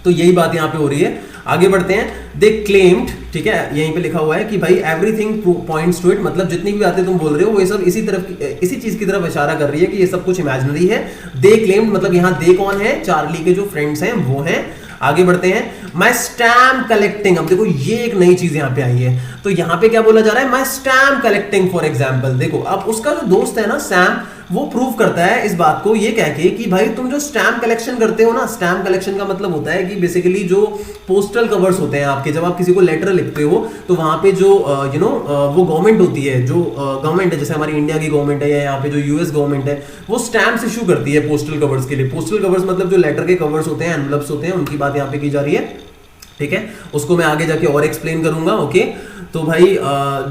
तो यही बात यहां पे हो रही है। आगे बढ़ते हैं। दे क्लेम्ड, ठीक है, यहीं पे लिखा हुआ है कि भाई एवरीथिंग पॉइंट्स टू इट, मतलब जितनी भी बातें तुम बोल रहे हो वो ये सब इसी चीज की तरफ इशारा कर रही है कि ये सब कुछ इमेजिनरी है। दे क्लेम्ड मतलब यहां दे कौन है? चार्ली के जो फ्रेंड्स हैं वो हैं। आगे बढ़ते हैं। माई स्टैम्प कलेक्टिंग, अब देखो ये एक नई चीज यहां पे आई है। तो यहां पे क्या बोला जा रहा है? माई स्टैम्प कलेक्टिंग फॉर एग्जाम्पल। देखो अब उसका जो दोस्त है ना सैम, वो प्रूव करता है इस बात को ये कह के कि भाई तुम जो स्टैम्प कलेक्शन करते हो ना, स्टैम्प कलेक्शन का मतलब होता है कि बेसिकली जो पोस्टल कवर्स होते हैं आपके, जब आप किसी को लेटर लिखते हो तो वहां पे जो वो गवर्नमेंट होती है, जो गवर्नमेंट है, जैसे हमारी इंडिया की गवर्नमेंट है या यहाँ पे जो यूएस गवर्नमेंट है, वो स्टैम्प्स इशू करती है पोस्टल कवर्स के लिए। पोस्टल कवर्स मतलब जो लेटर के कवर्स होते हैं, एनवलप्स होते हैं, उनकी बात यहाँ पे की जा रही है, ठीक है। उसको मैं आगे जाके और एक्सप्लेन करूंगा, ओके। तो भाई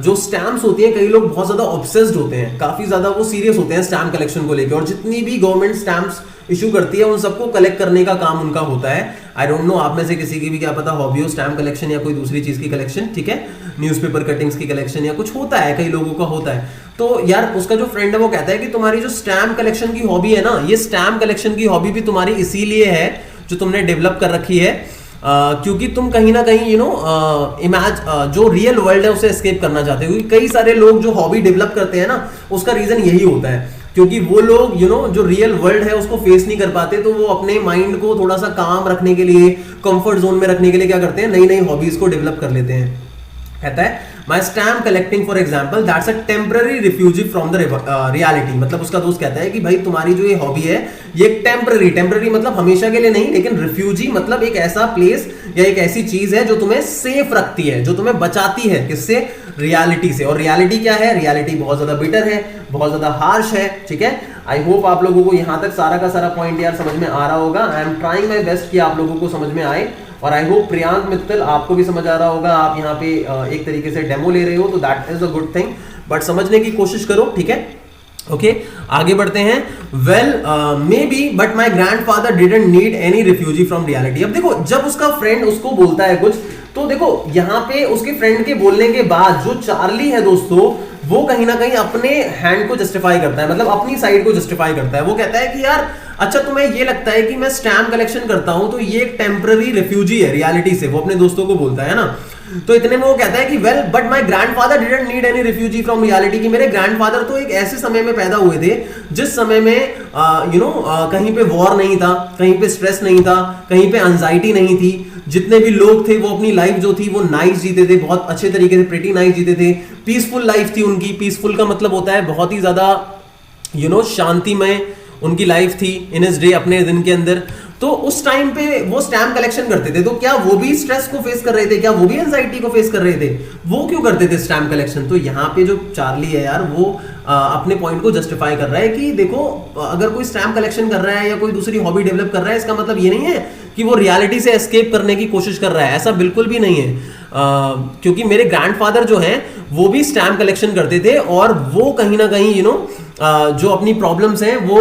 जो स्टैम्प्स होती हैं, कई लोग बहुत ज्यादा ऑब्सेस्ड होते हैं, काफी ज्यादा वो सीरियस होते हैं स्टैम्प कलेक्शन को लेकर, और जितनी भी गवर्नमेंट स्टैम्प्स इशू करती है उन सबको कलेक्ट करने का काम उनका होता है। आई डोंट नो आप में से किसी की भी क्या पता हॉबी हो स्टैम्प कलेक्शन या कोई दूसरी चीज की कलेक्शन, ठीक है, न्यूज़पेपर कटिंग्स की कलेक्शन या कुछ होता है, कई लोगों का होता है। तो यार उसका जो फ्रेंड है वो कहता है कि तुम्हारी जो स्टैम्प कलेक्शन की हॉबी है ना, ये स्टैम्प कलेक्शन की हॉबी भी तुम्हारी इसीलिए है जो तुमने डेवलप कर रखी है, क्योंकि तुम कहीं ना कहीं जो रियल वर्ल्ड है उसे एस्केप करना चाहते हो। क्योंकि कई सारे लोग जो हॉबी डेवलप करते हैं ना, उसका रीजन यही होता है, क्योंकि वो लोग जो रियल वर्ल्ड है उसको फेस नहीं कर पाते, तो वो अपने माइंड को थोड़ा सा काम रखने के लिए, कंफर्ट जोन में रखने के लिए क्या करते हैं, नई नई हॉबीज को डेवलप कर लेते हैं। कहता है माई stamp collecting for example that's a temporary refugee from the reality. मतलब उसका दोस्त कहता है कि भाई तुम्हारी जो ये हॉबी है ये टेम्पररी मतलब हमेशा के लिए नहीं, लेकिन रिफ्यूजी मतलब एक ऐसा प्लेस या एक ऐसी चीज है जो तुम्हें सेफ रखती है, जो तुम्हें बचाती है किससे? रियलिटी से। और रियलिटी क्या है? रियलिटी बहुत ज्यादा बिटर है, बहुत ज्यादा हार्श है, ठीक है। आई होप आप लोगों को यहां तक सारा का सारा पॉइंट यार समझ में आ रहा होगा। I am trying my best कि आप लोगों को समझ में आए, और आई होप प्रियांक मित्तल आपको भी समझ आ रहा होगा। आप यहाँ पे एक तरीके से डेमो ले रहे हो, तो that is a good thing, but समझने की कोशिश करो, ठीक है, ओके। आगे बढ़ते हैं। Well may be but my grandfather didn't need any refugee from reality. अब देखो जब उसका फ्रेंड उसको बोलता है कुछ, तो देखो यहाँ पे उसके फ्रेंड के बोलने के बाद जो चार्ली है दोस्तों, वो कहीं ना कहीं अपने हैंड को जस्टिफाई करता है, मतलब अपनी साइड को जस्टिफाई करता है। वो कहता है कि यार अच्छा तुम्हें ये लगता है कि मैं स्टैम्प कलेक्शन करता हूं तो ये एक टेम्पररी रिफ्यूजी है रियलिटी से, वो अपने दोस्तों को बोलता है ना। तो इतने में वो कहता है कि well but my grandfather didn't need any refugee from reality, कि मेरे ग्रैंडफादर तो एक ऐसे समय में पैदा हुए थे जिस समय में कहीं पे वॉर नहीं था, कहीं पे स्ट्रेस नहीं था, कहीं पे एंजाइटी नहीं थी। जितने भी लोग थे वो अपनी लाइफ जो थी वो नाइस जीते थे, बहुत अच्छे तरीके से, प्रीटी नाइस जीते थे, पीसफुल लाइफ थी उनकी। पीसफुल का मतलब होता है बहुत ही ज्यादा शांतिमय उनकी लाइफ थी इन इस डे, अपने दिन के अंदर। तो उस टाइम पे वो स्टैम्प कलेक्शन करते थे, तो क्या वो भी स्ट्रेस को फेस कर रहे थे, क्या वो भी एंजाइटी को फेस कर रहे थे? वो क्यों करते थे स्टैम्प कलेक्शन? तो यहाँ पे जो चार्ली है यार वो अपने पॉइंट को जस्टिफाई कर रहा है कि देखो अगर कोई स्टैम्प कलेक्शन कर रहा है या कोई दूसरी हॉबी डेवलप कर रहा है, इसका मतलब ये नहीं है कि वो रियलिटी से एस्केप करने की कोशिश कर रहा है, ऐसा बिल्कुल भी नहीं है। क्योंकि मेरे ग्रैंडफादर जो हैं वो भी स्टैम्प कलेक्शन करते थे और वो कहीं ना कहीं जो अपनी प्रॉब्लम्स हैं वो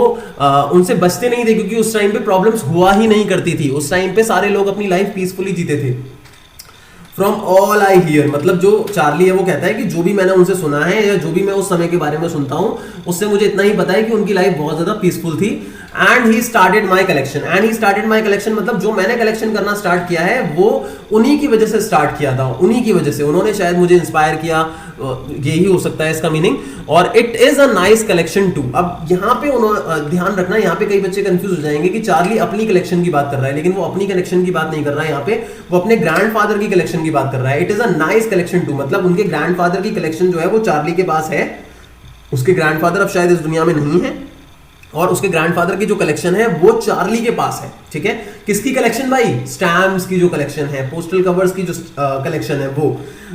उनसे बचते नहीं थे, क्योंकि उस टाइम पे प्रॉब्लम्स हुआ ही नहीं करती थी। उस टाइम पे सारे लोग अपनी लाइफ पीसफुली जीते थे। फ्रॉम ऑल आई हियर, मतलब जो चार्ली है वो कहता है कि जो भी मैंने उनसे सुना है या जो भी मैं उस समय के बारे में सुनता हूं उससे मुझे इतना ही पता है कि उनकी लाइफ बहुत ज्यादा पीसफुल थी। And he started my collection, मतलब जो मैंने कलेक्शन करना स्टार्ट किया है वो उन्हीं की वजह से स्टार्ट किया था, उन्हीं की वजह से उन्होंने शायद मुझे इंस्पायर किया, यही हो सकता है इसका मीनिंग। और it is a nice collection too. अब यहाँ पे ध्यान रखना, यहाँ पे कई बच्चे कंफ्यूज हो जाएंगे कि चार्ली अपनी कलेक्शन की बात कर रहा है, लेकिन वो अपनी कलेक्शन की बात नहीं कर रहा है, यहाँ पे वो अपने ग्रैंडफादर की कलेक्शन की बात कर रहा है। It is a nice collection too, मतलब उनके ग्रैंडफादर की कलेक्शन जो है वो चार्ली के पास है। उसके ग्रैंडफादर अब शायद इस दुनिया में नहीं है और उसके ग्रैंडफादर की जो कलेक्शन है वो चार्ली के पास है। ठीक है, किसकी कलेक्शन भाई? स्टैम्प्स की जो कलेक्शन है, पोस्टल कवर्स की जो कलेक्शन है वो।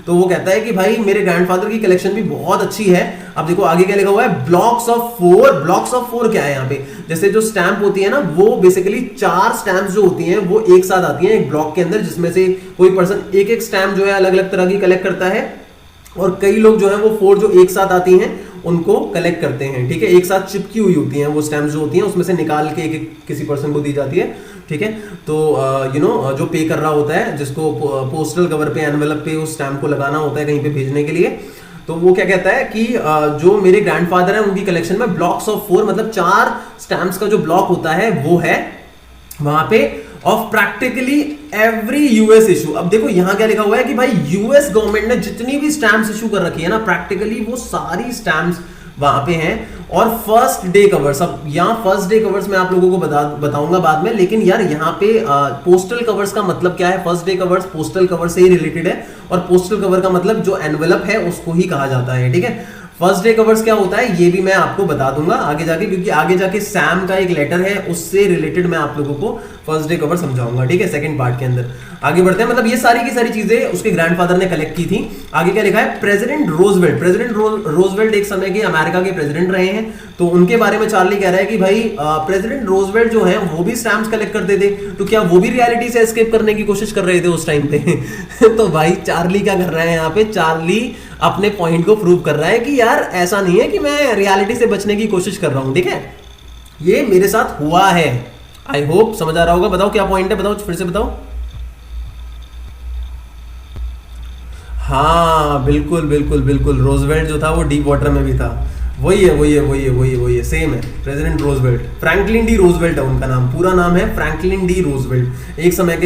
तो वो कहता है कि भाई मेरे ग्रैंडफादर की कलेक्शन भी बहुत अच्छी है। अब देखो आगे क्या लिखा हुआ है, blocks of four. Blocks of four क्या है यहाँ पे? जैसे जो स्टैम्प होती है ना, वो बेसिकली 4 स्टैम्प्स जो होती हैं वो एक साथ आती हैं एक ब्लॉक के अंदर, जिसमें से कोई पर्सन एक एक स्टैम्प जो है अलग अलग तरह की कलेक्ट करता है और कई लोग जो है वो 4 जो एक साथ आती हैं उनको कलेक्ट करते हैं। ठीक है, एक साथ चिपकी हुई होती हैं वो स्टैम्प्स जो होती हैं, उसमें से निकाल के एक किसी पर्सन को दी जाती है। ठीक है, तो जो पे कर रहा होता है, जिसको पोस्टल कवर पे, एनवेलप पे उस स्टैम्प को लगाना होता है कहीं पे भेजने के लिए, तो वो क्या कहता है कि जो मेरे ग्रैंडफादर है उनकी कलेक्शन में ब्लॉक्स ऑफ 4, मतलब 4 स्टैम्प्स का जो ब्लॉक होता है वो है वहां पे, of practically every US issue. अब देखो यहां क्या लिखा हुआ है कि भाई यूएस गवर्नमेंट ने जितनी भी स्टैम्प्स इशू कर रखी है ना, प्रैक्टिकली वो सारी स्टैम्प्स वहां पे हैं। और फर्स्ट डे कवर्स, अब यहाँ फर्स्ट डे कवर्स मैं आप लोगों को बताऊंगा बाद में, लेकिन यार यहाँ पे पोस्टल कवर्स का मतलब क्या है? First day covers postal cover से ही रिलेटेड है और पोस्टल कवर का मतलब जो एनवेलप है उसको ही कहा जाता है। ठीक है, फर्स्ट डे कवर्स क्या होता है ये भी मैं आपको बता दूंगा आगे जाके, क्योंकि आगे जाके सैम का एक लेटर है उससे रिलेटेड मैं आप लोगों को फर्स्ट डे कवर समझाऊंगा। ठीक है, सेकंड पार्ट के अंदर आगे बढ़ते हैं। मतलब ये सारी की सारी चीजें उसके ग्रैंडफादर ने कलेक्ट की थी। आगे क्या लिखा है, प्रेसिडेंट रोजवेल्ट। प्रेसिडेंट रोजवेल्ट एक समय के अमेरिका के प्रेसिडेंट रहे हैं, तो उनके बारे में चार्ली कह रहा है कि भाई प्रेसिडेंट रोजवेल्ट जो है वो भी स्टैम्प्स कलेक्ट करते थे, तो क्या वो भी रियलिटी से एस्केप करने की कोशिश कर रहे थे उस टाइम पे? तो भाई चार्ली क्या कर रहा है यहाँ पे, चार्ली अपने पॉइंट को प्रूव कर रहा है कि यार ऐसा नहीं है कि मैं रियलिटी से बचने की कोशिश कर रहा हूं। ठीक है, ये मेरे साथ हुआ है। आई होप समझ आ रहा होगा। बताओ क्या पॉइंट है, बताओ फिर से बताओ। हाँ बिल्कुल बिल्कुल बिल्कुल, रोजवेल्ट जो था वो डीप वाटर में भी था। वही है, सेम है, president Roosevelt. Franklin D Roosevelt है उनका नाम, पूरा नाम है फ्रैंकलिन डी रोजवेल्ट। एक समय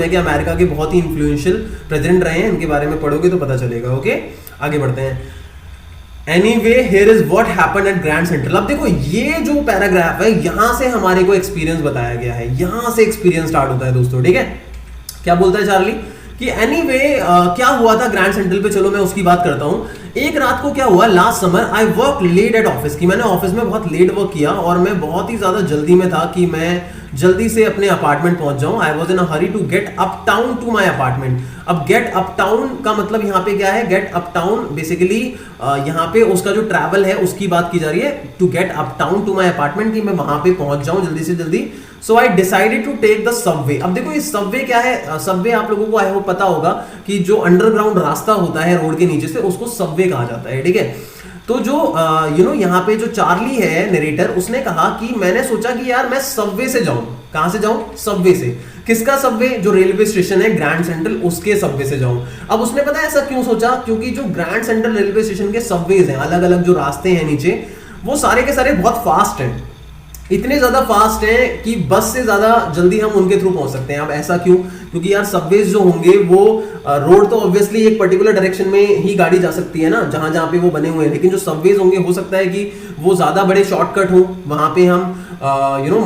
के अमेरिका के बहुत ही इन्फ्लुएंशियल प्रेसिडेंट रहे हैं, इनके बारे में पढ़ोगे तो पता चलेगा। ओके, आगे बढ़ते हैं। Anyway here is what happened at Grand central. अब देखो ये जो पैराग्राफ है यहां से हमारे को एक्सपीरियंस बताया गया है, यहां से एक्सपीरियंस स्टार्ट होता है दोस्तों। ठीक है, क्या बोलता है चार्ली कि एनीवे क्या हुआ था ग्रैंड सेंट्रल पे, चलो मैं उसकी बात करता हूं। एक रात को क्या हुआ, last summer I work late at office, की मैंने ऑफिस में बहुत लेट वर्क किया और मैं बहुत ही ज्यादा जल्दी में था कि मैं जल्दी से अपने अपार्टमेंट पहुंच जाऊं। I was in a hurry to get uptown to my apartment. अब गेट अप टाउन का मतलब यहाँ पे क्या है, गेट अप टाउन बेसिकली यहाँ पे उसका जो ट्रैवल है उसकी बात की जा रही है, to get uptown to my apartment, कि मैं वहां पे पहुंच जाऊं जल्दी से जल्दी। So I decided to take the subway. अब देखो ये सबवे क्या है, सबवे आप लोगों को आई होप पता होगा कि जो अंडरग्राउंड रास्ता होता है रोड के नीचे से उसको सबवे कहा जाता है। ठीक है, तो जो यहाँ पे जो चार्ली है नरेटर, उसने कहा कि मैंने सोचा कि यार मैं सबवे से जाऊं। कहां से जाऊं? सबवे से। किसका सबवे? जो रेलवे स्टेशन है ग्रैंड सेंट्रल, उसके सबवे से जाऊं। अब उसने पता है ऐसा क्यों सोचा? क्योंकि जो ग्रैंड सेंट्रल रेलवे स्टेशन के सबवेज हैं, अलग अलग जो रास्ते हैं नीचे, वो सारे के सारे बहुत फास्ट हैं, इतने ज्यादा फास्ट है कि बस से ज्यादा जल्दी हम उनके थ्रू पहुंच सकते हैं। अब ऐसा क्यों? क्योंकि यार सबवेज जो होंगे वो रोड तो ऑब्वियसली एक पर्टिकुलर डायरेक्शन में ही गाड़ी जा सकती है ना, जहां जहां पे वो बने हुए हैं, लेकिन जो सबवेज होंगे हो सकता है कि वो ज्यादा बड़े शॉर्टकट हो, वहां पे हम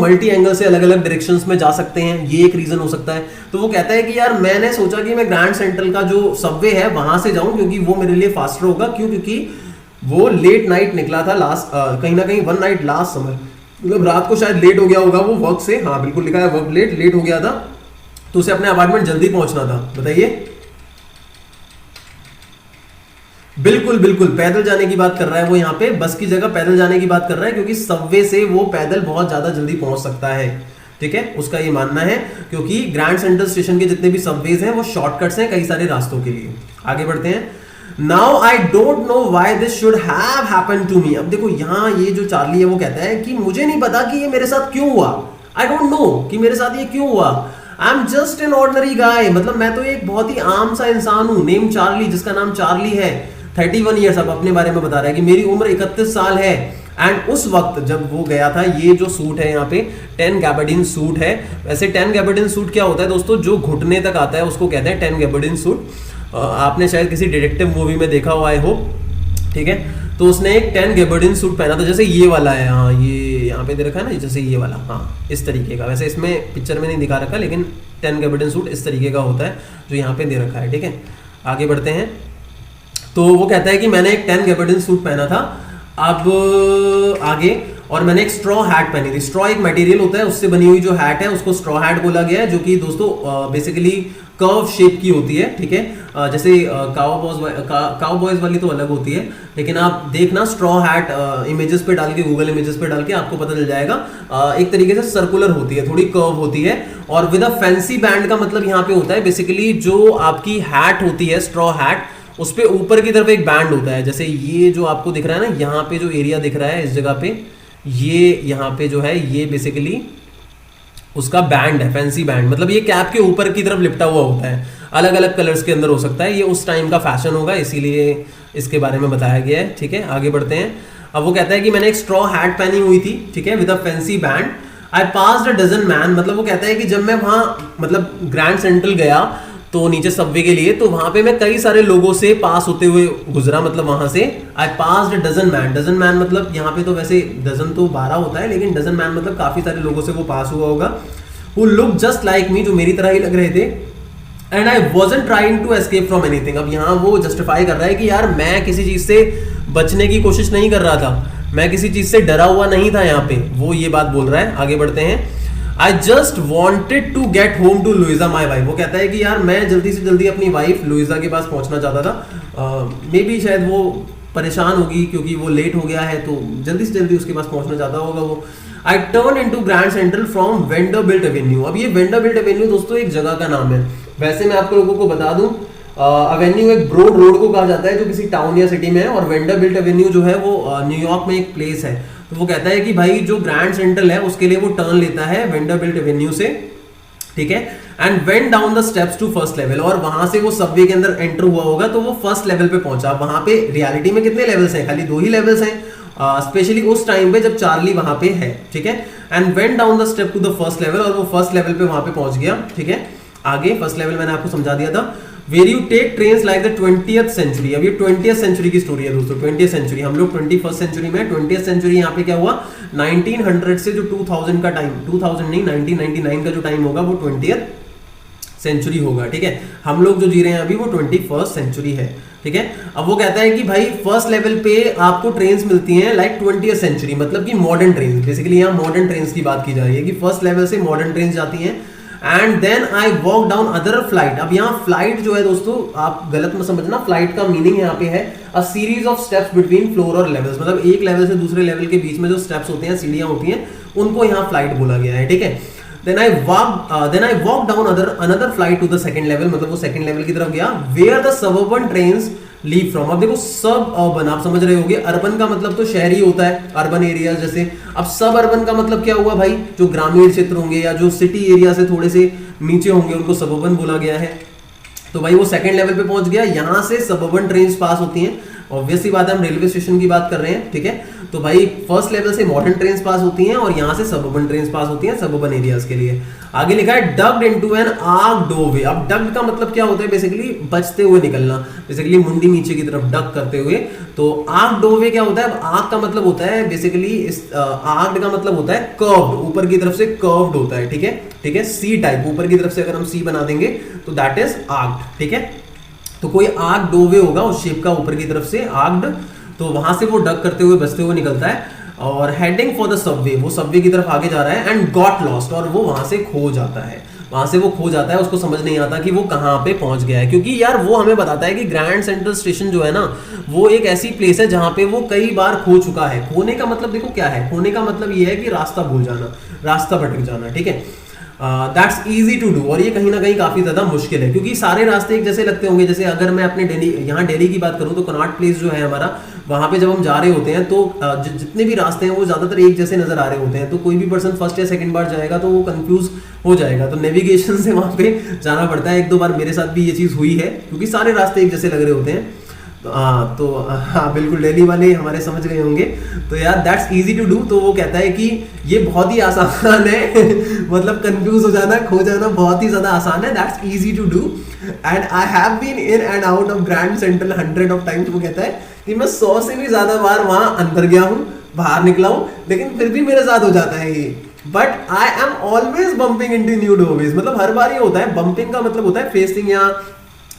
मल्टी एंगल से अलग अलग डायरेक्शंस में जा सकते हैं, ये एक रीजन हो सकता है। तो वो कहता है कि यार मैंने सोचा कि मैं ग्रैंड सेंट्रल का जो सबवे है वहां से जाऊं, क्योंकि वो मेरे लिए फास्टर होगा। क्यों? क्योंकि वो लेट नाइट निकला था लास्ट, कहीं ना कहीं 1 नाइट लास्ट समर, मतलब रात को शायद लेट हो गया होगा वो वर्क से। हाँ बिल्कुल लिखा है वर्क लेट हो गया था, तो उसे अपने अपार्टमेंट जल्दी पहुंचना था। बताइए। बिल्कुल बिल्कुल पैदल जाने की बात कर रहा है वो, यहाँ पे बस की जगह पैदल जाने की बात कर रहा है, क्योंकि सबवे से वो पैदल बहुत ज्यादा जल्दी पहुंच सकता है। ठीक है, उसका ये मानना है, क्योंकि ग्रैंड सेंट्रल स्टेशन के जितने भी सबवेज हैं वो शॉर्टकट्स हैं कई सारे रास्तों के लिए। आगे बढ़ते हैं। Now I don't know why this should have happened to me. अब देखो यहाँ ये जो चार्ली है वो कहता है कि मुझे नहीं पता कि ये मेरे साथ क्यों हुआ। आई डोंट नो कि मेरे साथ ये क्यों हुआ। I am just an ordinary guy, मतलब मैं तो एक बहुत ही आम सा इंसान हूं, नेम चार्ली, जिसका नाम चार्ली है, 31 ईयर्स। अब अपने बारे में बता रहा है कि मेरी उम्र 31 साल है। एंड उस वक्त जब वो गया था, ये जो सूट है यहाँ पे 10 गैबर्डिन सूट है। वैसे 10 गैबर्डिन सूट क्या होता है दोस्तों? जो घुटने तक आता है उसको कहते हैं 10 गैबर्डिन सूट। आपने शायद किसी डिटेक्टिव मूवी में देखा हो, आई होप। ठीक है, तो उसने एक 10 गैबर्डिन सूट पहना था, जैसे ये वाला है। हाँ, ये यहाँ पे दे रखा है ना, जैसे ये वाला, हाँ इस तरीके का। वैसे इसमें पिक्चर में नहीं दिखा रखा, लेकिन 10 गैबर्डिन सूट इस तरीके का होता है जो यहाँ पे दे रखा है। ठीक है, आगे बढ़ते हैं। तो वो कहता है कि मैंने एक 10 गैबर्डिन सूट पहना था। अब आगे, और मैंने एक स्ट्रॉ हैट पहनी थी। स्ट्रॉ एक मटेरियल होता है, उससे बनी हुई जो हैट है उसको स्ट्रॉ हैट बोला गया है, जो कि दोस्तों बेसिकली कर्व शेप की होती है। ठीक है, जैसे काउबॉयज वाली तो अलग होती है, लेकिन आप देखना स्ट्रॉ हैट इमेजेस पे डाल के, गूगल इमेजेस पे डाल के आपको पता चल जाएगा। एक तरीके से सर्कुलर होती है, थोड़ी कर्व होती है, और विद अ फैंसी बैंड का मतलब यहाँ पे होता है बेसिकली जो आपकी हैट होती है, स्ट्रॉ हैट, उस पे ऊपर की तरफ एक बैंड होता है। जैसे ये जो आपको दिख रहा है ना, यहाँ पे जो एरिया दिख रहा है इस जगह पे, ये यहाँ पे जो है ये बेसिकली उसका बैंड है, फैंसी बैंड। मतलब ये कैप के ऊपर की तरफ लिपटा हुआ होता है, अलग अलग कलर्स के अंदर हो सकता है। ये उस टाइम का फैशन होगा, इसीलिए इसके बारे में बताया गया है। ठीक है, आगे बढ़ते हैं। अब वो कहता है कि मैंने एक स्ट्रॉ हैट पहनी हुई थी, ठीक है, with a fancy band. I passed a dozen man, मतलब वो कहता है कि जब मैं वहां मतलब ग्रैंड सेंट्रल गया तो नीचे सबवे के लिए, तो वहां पे मैं कई सारे लोगों से पास होते हुए गुजरा, मतलब वहां से। I passed a dozen man, dozen man मतलब यहाँ पे तो वैसे डजन तो 12 होता है, लेकिन डजन मैन मतलब काफी सारे लोगों से वो पास हुआ होगा। who looked just like me, जो मेरी तरह ही लग रहे थे। And I wasn't trying to escape from anything। अब यहाँ वो जस्टिफाई कर रहा है कि यार मैं किसी चीज से बचने की कोशिश नहीं कर रहा था, मैं किसी चीज से डरा हुआ नहीं था, यहाँ पे वो ये बात बोल रहा है। आगे बढ़ते हैं। I just wanted to get home to Louisa my wife। वो कहता है कि यार मैं जल्दी से जल्दी अपनी वाइफ लुइजा के पास पहुंचना चाहता था। मे बी शायद वो परेशान होगी क्योंकि वो लेट हो गया है, तो जल्दी से जल्दी उसके पास पहुंचना चाहता होगा वो। I turned into Grand Central from Vanderbilt Avenue। अब ये Vanderbilt Avenue दोस्तों एक जगह का नाम है। वैसे मैं आपको लोगों को बता दूं, एवेन्यू एक ब्रॉड रोड को कहा जाता है जो किसी टाउन या सिटी में है, और वेंडरबिल्ट एवेन्यू जो है वो न्यूयॉर्क में एक प्लेस है। तो वो कहता है कि भाई जो ग्रैंड सेंट्रल है उसके लिए वो टर्न लेता है वेंडरबिल्ट एवेन्यू से, ठीक है, and went down the steps to first level. और वहां से वो सबवे के अंदर एंटर हुआ होगा तो वो फर्स्ट लेवल पे पहुंचा। वहां पे रियलिटी में कितने लेवल्स हैं? खाली 2 ही लेवल्स हैं, स्पेशली उस टाइम पे जब चार्ली वहां पे है, ठीक है। And went down the step to the first level, और वो फर्स्ट लेवल पे वहां पे पहुंच गया, ठीक है। आगे फर्स्ट लेवल मैंने आपको समझा दिया था। Where you take trains like the 20th century. अब ये 20th सेंचुरी की स्टोरी है दोस्तों। 20th सेंचुरी, हम लोग 21st सेंचुरी में। 20th सेंचुरी यहाँ पे क्या हुआ, 1900 से जो 2000 का टाइम, 2000 नहीं 1999 का जो टाइम होगा वो 20th सेंचुरी होगा, ठीक है। हम लोग जो जी रहे हैं अभी वो 21st सेंचुरी है, ठीक है। अब वो कहता है कि भाई फर्स्ट लेवल पे आपको ट्रेन्स मिलती हैं लाइक 20th सेंचुरी, मतलब कि मॉडर्न ट्रेन्स। बेसिकली यहाँ मॉडर्न ट्रेन्स की बात की जा रही है कि फर्स्ट लेवल से मॉडर्न ट्रेन्स जाती हैं। And then I walk down other flight. अब यहाँ फ्लाइट जो है दोस्तों, आप गलत मत समझना, फ्लाइट का मीनिंग यहाँ पे है a series of steps between floor और लेवल्स। मतलब एक लेवल से दूसरे लेवल के बीच में जो स्टेप्स होते हैं, सीढ़ियां होती हैं, उनको यहाँ फ्लाइट बोला गया है, ठीक है। Then I walk down another flight to the second level, मतलब वो सेकंड लेवल की तरफ गया, where the suburban trains leave from. अब देखो सब अर्बन आप समझ रहे होंगे, अर्बन का मतलब तो शहरी होता है, अर्बन एरिया जैसे। अब सब अर्बन का मतलब क्या हुआ भाई, जो ग्रामीण क्षेत्र होंगे या जो सिटी एरिया से थोड़े से नीचे होंगे उनको सबअर्बन बोला गया है। तो भाई वो सेकंड लेवल पे पहुंच गया, यहां से सबअर्बन ट्रेन्स पास होती हैं, ऑब्वियसली बात है, हम रेलवे स्टेशन की बात कर रहे हैं, ठीक है। तो भाई फर्स्ट लेवल से मॉडर्न ट्रेन्स पास होती हैं और यहां से सबअर्बन ट्रेन्स पास होती हैं सबअर्बन एरियाज के लिए। आगे लिखा है डग्ड इनटू एन आर्क डोरवे। अब डग्ड का मतलब क्या होता है, बेसिकली बचते हुए निकलना, बेसिकली मुंडी नीचे की तरफ डग करते हुए। तो आर्क डोरवे क्या होता है, अब आर्क का मतलब होता है बेसिकली, इस आर्क का मतलब होता है कर्व्ड, ऊपर की तरफ से कर्व्ड होता है, ठीक है, ठीक है, सी टाइप, ऊपर की तरफ से अगर हम सी बना देंगे तो दैट इज आर्क्ड, ठीक है। तो कोई आर्क डोरवे होगा उस शेप का ऊपर की तरफ से आर्क्ड, तो वहां से वो डग करते हुए बचते हुए निकलता है और हेडिंग फॉर द सबवे, वो सबवे की तरफ आगे जा रहा है, एंड गॉट लॉस्ट, और वो वहां से खो जाता है, वहां से वो खो जाता है, उसको समझ नहीं आता कि वो कहाँ पे पहुंच गया है। क्योंकि यार वो हमें बताता है कि ग्रैंड सेंट्रल स्टेशन जो है ना, वो एक ऐसी प्लेस है जहां पे वो कई बार खो चुका है। खोने का मतलब देखो क्या है, खोने का मतलब ये है कि रास्ता भूल जाना, रास्ता भटक जाना, ठीक है। दैट्स इजी टू डू, और ये कहीं ना कहीं काफी ज्यादा मुश्किल है, क्योंकि सारे रास्ते एक जैसे लगते होंगे। जैसे अगर मैं अपने दिल्ली की बात करूं तो कनॉट प्लेस जो है हमारा, वहां पे जब हम जा रहे होते हैं तो जितने भी रास्ते हैं वो ज्यादातर एक जैसे नजर आ रहे होते हैं। तो कोई भी पर्सन फर्स्ट या सेकंड बार जाएगा तो वो कंफ्यूज हो जाएगा, तो नेविगेशन से वहां पे जाना पड़ता है। एक दो बार मेरे साथ भी ये चीज हुई है, क्योंकि सारे रास्ते एक जैसे लग रहे होते हैं। हाँ बिल्कुल, दिल्ली वाले हमारे समझ गए होंगे। तो यार दैट्स इजी टू डू, तो वो कहता है कि ये बहुत ही आसान है मतलब कंफ्यूज हो जाना, खो जाना बहुत ही ज्यादा आसान है, that's easy to do, and I have been in and out of Grand Central 100 of times. वो कहता है कि मैं 100 से भी ज्यादा बार वहां अंदर गया हूँ, बाहर निकला हूँ, लेकिन फिर भी मेरे साथ हो जाता है ये। But I am always bumping into new doorways, मतलब हर बार ये होता है। बम्पिंग का मतलब होता है फेसिंग या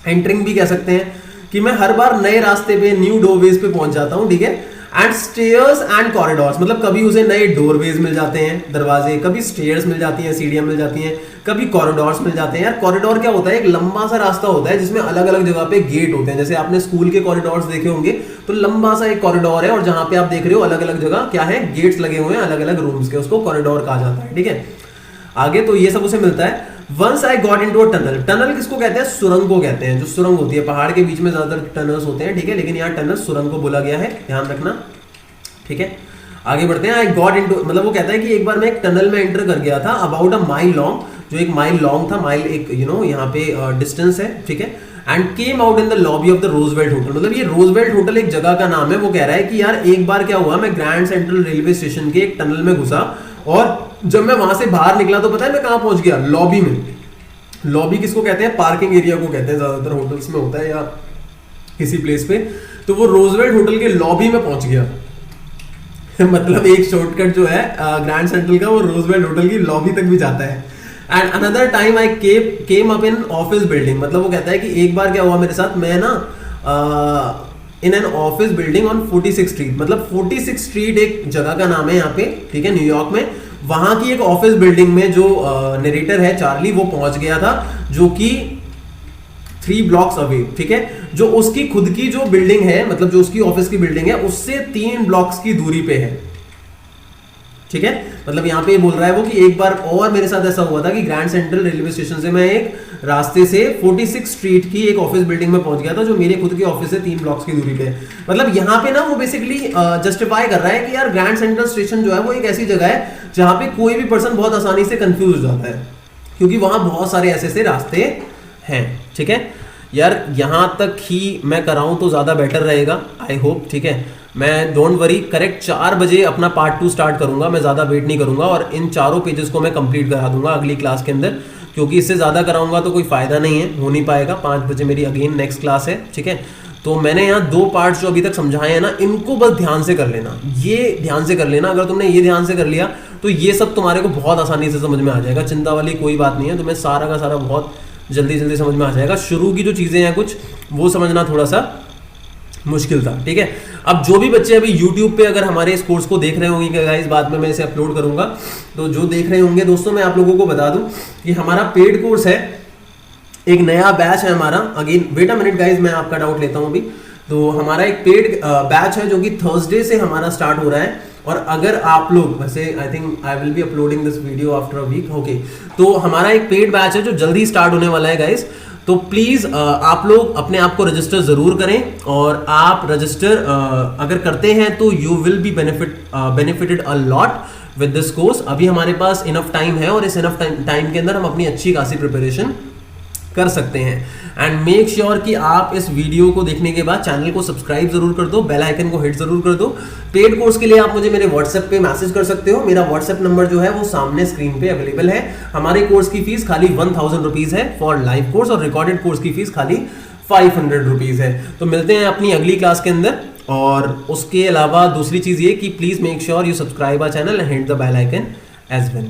एंटरिंग भी कह सकते हैं, कि मैं हर बार नए रास्ते पे, न्यू डोरवेज पे पहुंच जाता हूं, ठीक है। एंड स्टेयर्स एंड कॉरिडोर्स, मतलब कभी उसे नए डोरवेज मिल जाते हैं, दरवाजे, कभी स्टेयर्स मिल जाती हैं, सीढ़ियां मिल जाती हैं, कभी कॉरिडोर्स मिल जाते हैं। यार कॉरिडोर क्या होता है, एक लंबा सा रास्ता होता है जिसमें अलग अलग जगह पे गेट होते हैं। जैसे आपने स्कूल के कॉरिडोर्स देखे होंगे, तो लंबा सा एक कॉरिडोर है और जहां पे आप देख रहे हो अलग अलग जगह क्या है, गेट्स लगे हुए हैं अलग अलग रूम्स के, उसको कॉरिडोर कहा जाता है, ठीक है। आगे तो ये सब उसे मिलता है। Once I got into a tunnel, tunnel किसको कहते हैं, सुरंग को कहते हैं। जो सुरंग होती है, पहाड़ के बीच में ज्यादातर टनल्स होते हैं, ठीक है, लेकिन यहाँ टनल सुरंग को बोला गया है, ध्यान रखना, ठीक है। आगे बढ़ते हैं। आई गॉट इनटू, मतलब वो कहता है कि एक बार मैं एक टनल में एंटर कर गया था, अबाउट अ माइल लॉन्ग, जो एक माइल लॉन्ग था, माइल एक यहाँ पे डिस्टेंस है, ठीक है। And came out in the lobby of the Roosevelt hotel, मतलब ये रोजवेल्ट होटल एक जगह का नाम है। वो कह रहा है कि यार एक बार क्या हुआ, मैं ग्रैंड सेंट्रल रेलवे स्टेशन के एक टनल में घुसा, और जब मैं वहां से बाहर निकला तो पता है मैं कहां पहुंच गया, लॉबी में। लॉबी किसको कहते हैं, पार्किंग एरिया को कहते हैं, ज्यादातर होटल्स में होता है या किसी प्लेस पे। तो वो रोजवेल्ट होटल के लॉबी में पहुंच गया मतलब एक शॉर्टकट जो है ग्रैंड सेंट्रल का, वो रोजवेल्ट होटल की लॉबी तक भी जाता है। And another time I came up in office building, मतलब वो कहता है कि एक बार क्या हुआ मेरे साथ, मैं ना in an office building on 46 street, मतलब 46 स्ट्रीट एक जगह का नाम है यहाँ पे, ठीक है, न्यूयॉर्क में। वहां की एक ऑफिस बिल्डिंग में जो नरेटर है चार्ली, वो पहुंच गया था, जो कि 3 ब्लॉक्स अवे, ठीक है। जो उसकी खुद की जो बिल्डिंग है, मतलब जो उसकी ऑफिस की बिल्डिंग है, उससे 3 ब्लॉक्स की दूरी पे है, ठीक है। मतलब यहाँ पे बोल रहा है वो कि एक बार और मेरे साथ ऐसा हुआ था कि ग्रैंड सेंट्रल रेलवे स्टेशन से मैं एक रास्ते से 46 स्ट्रीट की एक ऑफिस बिल्डिंग में पहुंच गया था, जो मेरे खुद की ऑफिस से 3 ब्लॉक्स की दूरी पे है। मतलब यहाँ पे ना वो बेसिकली जस्टिफाई कर रहा है कि यार ग्रैंड सेंट्रल स्टेशन जो है वो एक ऐसी जगह है जहां पे कोई भी पर्सन बहुत आसानी से कंफ्यूज हो जाता है, क्योंकि वहां बहुत सारे ऐसे रास्ते हैं, ठीक है। यार यहां तक ही मैं कराऊं तो ज्यादा बेटर रहेगा, आई होप, ठीक है। मैं डोंट वरी, करेक्ट 4 बजे अपना पार्ट 2 स्टार्ट करूंगा, मैं ज्यादा वेट नहीं करूंगा, और इन 4 पेजेस को मैं कंप्लीट करा दूंगा अगली क्लास के अंदर, क्योंकि इससे ज्यादा कराऊंगा तो कोई फायदा नहीं है, हो नहीं पाएगा। 5 बजे मेरी अगेन नेक्स्ट क्लास है, ठीक है। तो मैंने यहाँ 2 पार्ट्स जो अभी तक समझाए हैं ना, इनको बस ध्यान से कर लेना, ये ध्यान से कर लेना। अगर तुमने ये ध्यान से कर लिया तो ये सब तुम्हारे को बहुत आसानी से समझ में आ जाएगा, चिंता वाली कोई बात नहीं है, तुम्हें सारा का सारा बहुत जल्दी जल्दी समझ में आ जाएगा। शुरू की जो चीजें हैं कुछ, वो समझना थोड़ा सा मुश्किल था, ठीक है। अब जो भी बच्चे अभी YouTube पे अगर हमारे इस कोर्स को देख रहे होंगे, गाइस बाद में मैं इसे अपलोड करूंगा, तो जो देख रहे होंगे दोस्तों, मैं आप लोगों को बता दूं कि हमारा पेड कोर्स है, एक नया बैच है हमारा। Again wait a minute guys, मैं आपका डाउट लेता हूं अभी। तो हमारा एक पेड बैच है जो कि थर्सडे से हमारा स्टार्ट हो रहा है, और अगर आप लोग वैसे I think I will be uploading this video after a week, okay, तो हमारा एक पेड बैच है जो जल्दी स्टार्ट होने वाला है गाइस। तो प्लीज आप लोग अपने आप को रजिस्टर जरूर करें, और आप रजिस्टर अगर करते हैं तो you will be benefited a lot with this course. अभी हमारे पास इनफ टाइम है और इस इनफ टाइम के अंदर हम अपनी अच्छी खासी प्रिपरेशन कर सकते हैं। एंड मेक श्योर कि आप इस वीडियो को देखने के बाद चैनल को सब्सक्राइब जरूर कर दो, बेल आइकन को हिट जरूर कर दो। पेड कोर्स के लिए आप मुझे मेरे व्हाट्सएप पे मैसेज कर सकते हो। मेरा व्हाट्सएप नंबर जो है वो सामने स्क्रीन पे अवेलेबल है। हमारे कोर्स की फीस खाली 1000 रुपीज है फॉर लाइव कोर्स, और रिकॉर्डेड कोर्स की फीस खाली 500 रुपीज है। तो मिलते हैं अपनी अगली क्लास के अंदर। और उसके अलावा दूसरी चीज ये कि please make sure you subscribe our channel and hit the bell icon as well.